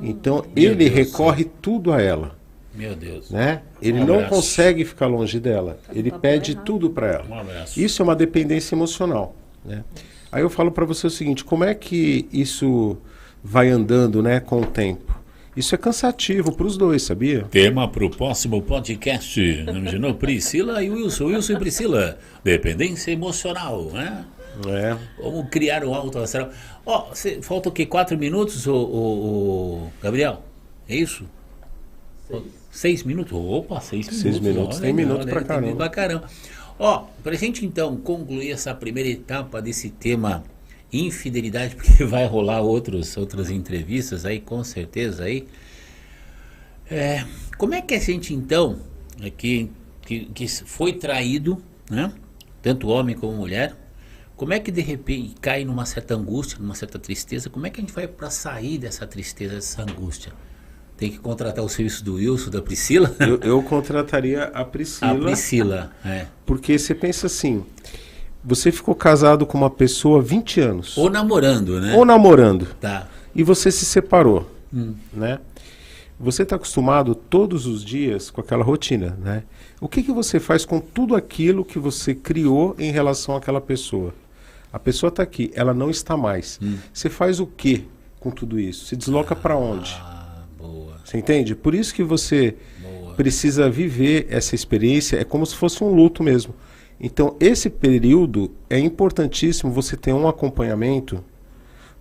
Então ele recorre tudo a ela. Meu Deus. Né? Ele Um não abraço. consegue ficar longe dela. Ele papel pede errado. tudo para ela. Um abraço. Isso é uma dependência emocional, né? Aí eu falo para você o seguinte: como é que isso vai andando, né, com o tempo? Isso é cansativo para os dois, sabia? Tema para o próximo podcast. Imaginou? Priscila e Wilson. Wilson e Priscila. Dependência emocional, né? Como criar um alto astral. Ó, falta o quê? 4 minutos, o Gabriel? É isso? 6 minutos? Opa, 6 minutos. 6 minutos. Ó, Tem legal, minuto pra tem caramba. minuto pra caramba. Ó, pra gente então concluir essa primeira etapa desse tema infidelidade, porque vai rolar outras entrevistas aí, com certeza aí. Como é que a gente então, que foi traído, né? Tanto homem como mulher, como é que de repente cai numa certa angústia, numa certa tristeza? Como é que a gente vai para sair dessa tristeza, dessa angústia? Tem que contratar o serviço do Wilson, da Priscila? Eu contrataria a Priscila. A Priscila, Porque você pensa assim: você ficou casado com uma pessoa há 20 anos. Ou namorando, né? Ou namorando. Tá. E você se separou, né? Você está acostumado todos os dias com aquela rotina, né? O que você faz com tudo aquilo que você criou em relação àquela pessoa? A pessoa está aqui, ela não está mais. Você faz o que com tudo isso? Se desloca para onde? Boa. Você entende? Por isso que você Boa. precisa viver essa experiência, é como se fosse um luto mesmo. Então, esse período é importantíssimo você ter um acompanhamento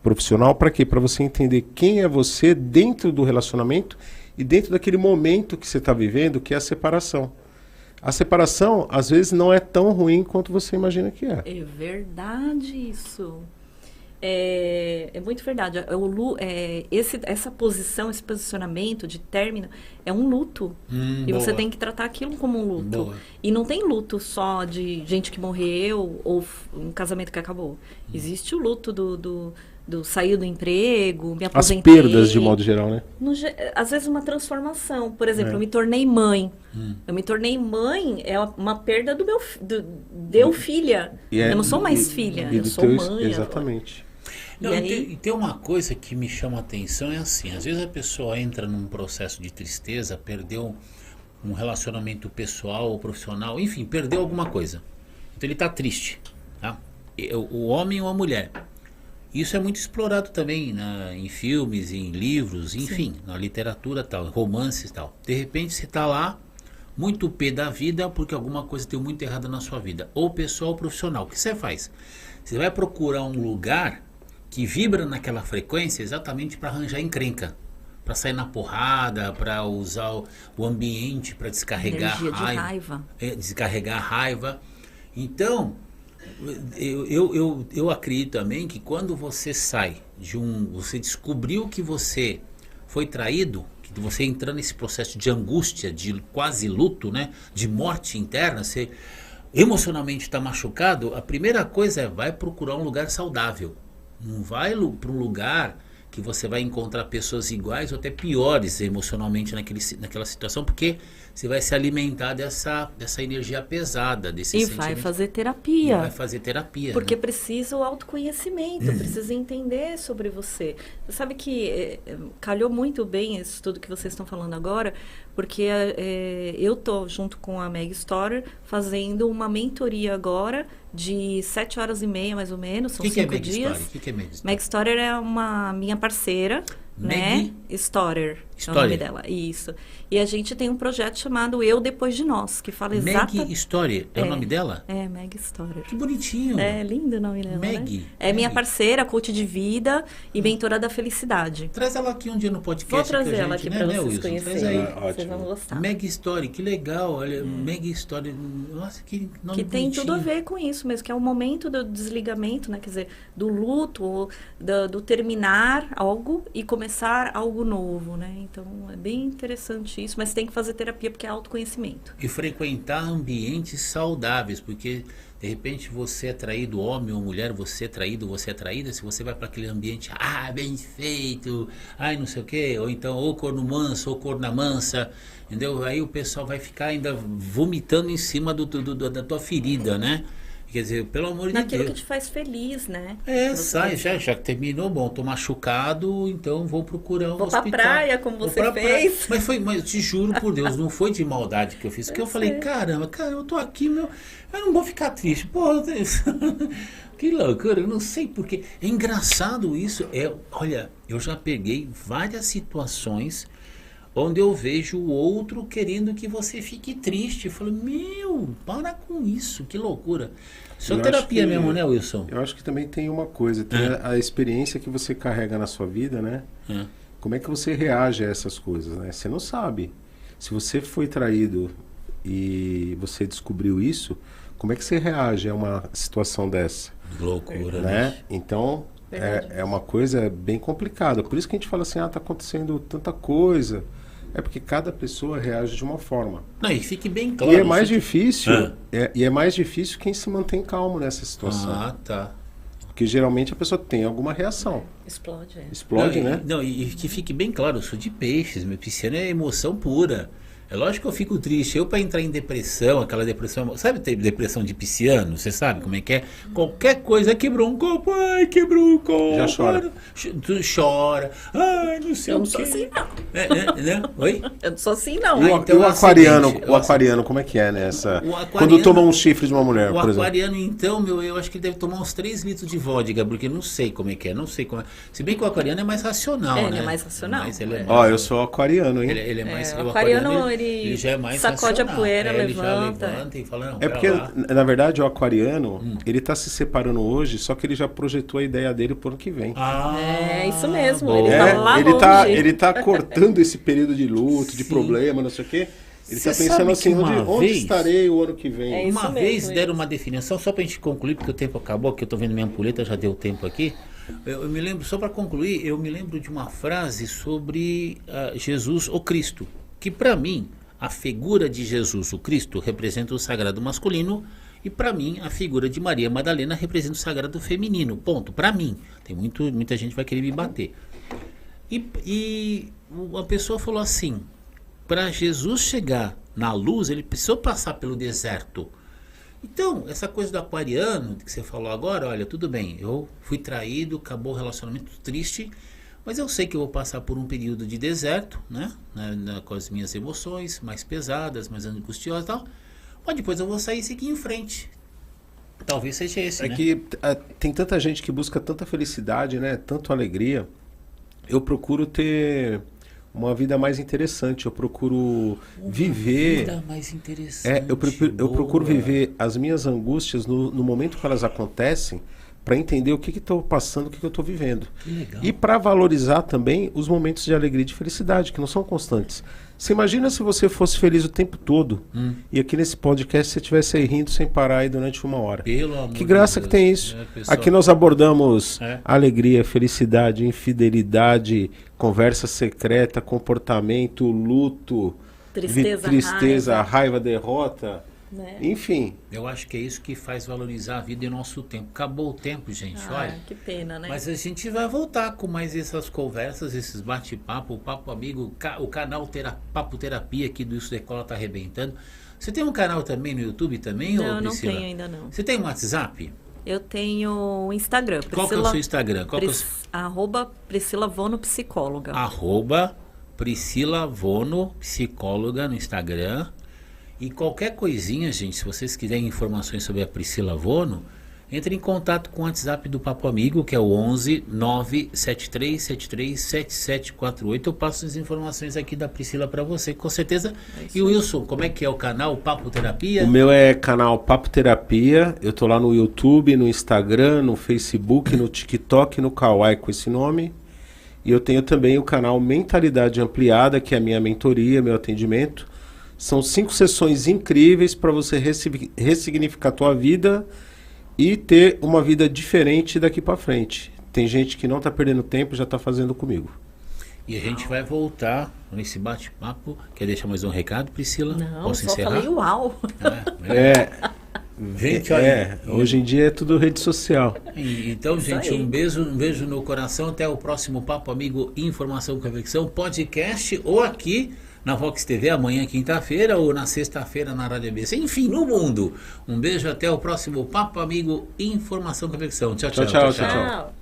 profissional. Para quê? Para você entender quem é você dentro do relacionamento e dentro daquele momento que você está vivendo, que é a separação. A separação, às vezes, não é tão ruim quanto você imagina que é. É verdade isso. É muito verdade. Essa posição, esse posicionamento de término é um luto. E você tem que tratar aquilo como um luto. Boa. E não tem luto só de gente que morreu ou um casamento que acabou. Existe o luto do sair do emprego, me As aposentei. perdas, de modo geral, né? Às vezes uma transformação. Por exemplo, eu me tornei mãe. Eu me tornei mãe, é uma perda do meu... Deu filha. Eu não sou mais filha, eu sou mãe. Exatamente. Não, E aí? tem uma coisa que me chama a atenção, é assim, às vezes a pessoa entra num processo de tristeza, perdeu um relacionamento pessoal ou profissional, enfim, perdeu alguma coisa. Então ele está triste, tá? O homem ou a mulher. Isso é muito explorado também em filmes, em livros, enfim, na literatura tal, romances e tal. De repente você está lá, muito pé da vida, porque alguma coisa deu muito errado na sua vida. Ou pessoal ou profissional. O que você faz? Você vai procurar um lugar que vibra naquela frequência exatamente para arranjar encrenca. Para sair na porrada, para usar o ambiente para descarregar Energia a de raiva. raiva. Descarregar a raiva. Então, eu acredito também que quando você sai você descobriu que você foi traído, que você entra nesse processo de angústia, de quase luto, né? De morte interna, você emocionalmente está machucado, a primeira coisa é vai procurar um lugar saudável. Não vai para um lugar que você vai encontrar pessoas iguais ou até piores emocionalmente naquela situação, porque você vai se alimentar dessa energia pesada, desse E vai fazer terapia. Vai fazer terapia. Porque né? precisa o autoconhecimento, precisa entender sobre você. Você sabe que calhou muito bem isso tudo que vocês estão falando agora, porque eu estou junto com a Meg Storer fazendo uma mentoria agora de 7 horas e meia, mais ou menos, são 5 dias. O que é Meg Storer? Meg Storer é uma minha parceira, Meg? né? Storer é o nome dela, isso. E a gente tem um projeto chamado Eu Depois de Nós, que fala exatamente... Meg Storer, é o nome dela? É, Meg Storer. Que bonitinho. É lindo o nome dela, Meg. né? É minha parceira, coach de vida e mentora da felicidade. Traz ela aqui um dia no podcast. Vou trazer com a ela gente, aqui né, para vocês Wilson? Traz conhecerem. aí. Vocês Ótimo. vão gostar. Meg Story, que legal. Olha, Meg Story. Nossa, que nome Que tem bonitinho. tudo a ver com isso mesmo, que é o momento do desligamento, né? Quer dizer, do luto, do terminar algo e começar algo novo, né? Então, é bem interessante isso, mas tem que fazer terapia porque é autoconhecimento. E frequentar ambientes saudáveis, porque de repente você é traído, homem ou mulher, você é traído, você é traída, se você vai para aquele ambiente, bem feito, não sei o quê, ou então ou corno manso, ou corna mansa, entendeu? Aí o pessoal vai ficar ainda vomitando em cima da tua ferida, né? Quer dizer, pelo amor de Naquilo Deus. que te faz feliz, né? Sai, já que terminou, bom, tô machucado, então vou procurar um Vou hospital. pra praia, como Vou você pra praia. fez. Mas te juro por Deus, não foi de maldade que eu fiz. Porque eu falei, caramba, eu tô aqui, eu não vou ficar triste. Pô, que loucura, eu não sei porquê. É engraçado isso. Olha, eu já peguei várias situações onde eu vejo o outro querendo que você fique triste. Eu falo, para com isso, que loucura. Isso é terapia mesmo, né, Wilson? Eu acho que também tem uma coisa, tem a experiência que você carrega na sua vida, né? Como é que você reage a essas coisas, né? Você não sabe. Se você foi traído e você descobriu isso, como é que você reage a uma situação dessa? Loucura, né? Então, é uma coisa bem complicada. Por isso que a gente fala assim, tá acontecendo tanta coisa. É porque cada pessoa reage de uma forma. Não, e fique bem claro. E é mais difícil, é mais difícil quem se mantém calmo nessa situação. Tá. Porque geralmente a pessoa tem alguma reação. Explode, Explode, né? E que fique bem claro, eu sou de peixes, meu pisciano é emoção pura. É lógico que eu fico triste. Eu, para entrar em depressão, aquela depressão... Sabe ter depressão de pisciano? Você sabe como é que é? Qualquer coisa, quebrou um copo, quebrou um copo. Já chora. Tu chora. Não sei Eu o não sou quê. assim, não. Né? Oi? Eu não sou assim, não. E então o é o aquariano, seguinte, o aquariano, como é que é nessa? O aquariano- Quando toma um chifre de uma mulher, O por exemplo. aquariano, então, eu acho que ele deve tomar uns 3 litros de vodka, porque não sei como é que é, não sei como é. Se bem que o aquariano é mais racional, Ele né? é mais racional. Mas ele é Ó, eu sou aquariano, hein? Ele é mais... O aquariano, ele já é mais sacode a racional. poeira, Ele já levanta. levanta e fala, não, É pera porque, lá. na verdade, o aquariano, ele tá se separando hoje, só que ele já projetou a ideia dele pro ano que vem. É isso mesmo, boa. ele tá lá longe. Ele tá cortando esse período de luto, de Sim. problema, não sei o quê. Ele Cê tá pensando sabe assim, que uma onde vez- estarei o ano que vem? É isso Uma mesmo, vez isso. deram uma definição, só pra gente concluir, porque o tempo acabou, que eu tô vendo minha ampulheta, já deu tempo aqui. Eu me lembro, só para concluir, eu me lembro de uma frase sobre Jesus, o Cristo, que para mim, a figura de Jesus, o Cristo, representa o sagrado masculino, e para mim, a figura de Maria Madalena representa o sagrado feminino. Ponto. Para mim. Tem muita gente que vai querer me bater. E uma pessoa falou assim, para Jesus chegar na luz, ele precisou passar pelo deserto. Então, essa coisa do aquariano, que você falou agora, olha, tudo bem, eu fui traído, acabou o relacionamento triste, mas eu sei que eu vou passar por um período de deserto, né? Com as minhas emoções mais pesadas, mais angustiosas e tal. Mas depois eu vou sair e seguir em frente. Talvez seja esse, É né? que tem tanta gente que busca tanta felicidade, né? Tanto alegria. Eu procuro ter uma vida mais interessante. Eu procuro viver. Vida mais interessante. Eu procuro boa. viver as minhas angústias no momento que elas acontecem, para entender o que estou passando, o que eu estou vivendo. Que legal. E para valorizar também os momentos de alegria e de felicidade, que não são constantes. Você imagina se você fosse feliz o tempo todo e aqui nesse podcast você estivesse aí rindo sem parar aí durante 1 hora. Pelo amor Que de graça Deus, que tem isso. né, pessoal? Aqui nós abordamos É. alegria, felicidade, infidelidade, conversa secreta, comportamento, luto, Tristeza, raiva, derrota, Né? enfim. Eu acho que é isso que faz valorizar a vida e nosso tempo. Acabou o tempo, gente, olha. Que pena, né? Mas a gente vai voltar com mais essas conversas, esses bate-papo, o Papo Amigo, o canal Papo Terapia aqui do Isso da Escola tá arrebentando. Você tem um canal também no YouTube também, Não, ô eu não Priscila? tenho ainda não. Você tem um WhatsApp? Eu tenho o Instagram. Qual que é o seu Instagram? Qual que é o Arroba Priscila Vono Psicóloga. Arroba Priscila Vono, psicóloga no Instagram. E qualquer coisinha, gente, se vocês quiserem informações sobre a Priscila Vono, entre em contato com o WhatsApp do Papo Amigo, que é o 11 97373 7748. Eu passo as informações aqui da Priscila para você, com certeza. E o Wilson, como é que é o canal Papo Terapia? O meu é canal Papo Terapia. Eu tô lá no YouTube, no Instagram, no Facebook, no TikTok, no Kawaii com esse nome. E eu tenho também o canal Mentalidade Ampliada, que é a minha mentoria, meu atendimento. São 5 sessões incríveis para você ressignificar a tua vida e ter uma vida diferente daqui para frente. Tem gente que não está perdendo tempo, já está fazendo comigo. E a gente vai voltar nesse bate-papo. Quer deixar mais um recado, Priscila? Não, Posso só encerrar? falei uau. Gente, olha, Hoje em dia é tudo rede social. Então, gente, aí. um beijo no coração. Até o próximo Papo Amigo Informação e Convicção podcast, ou aqui na Vox TV amanhã, quinta-feira, ou na sexta-feira na Rádio ABC. Enfim, no mundo. Um beijo, até o próximo Papo Amigo Informação e Convicção. Tchau, tchau. Tchau. Tchau.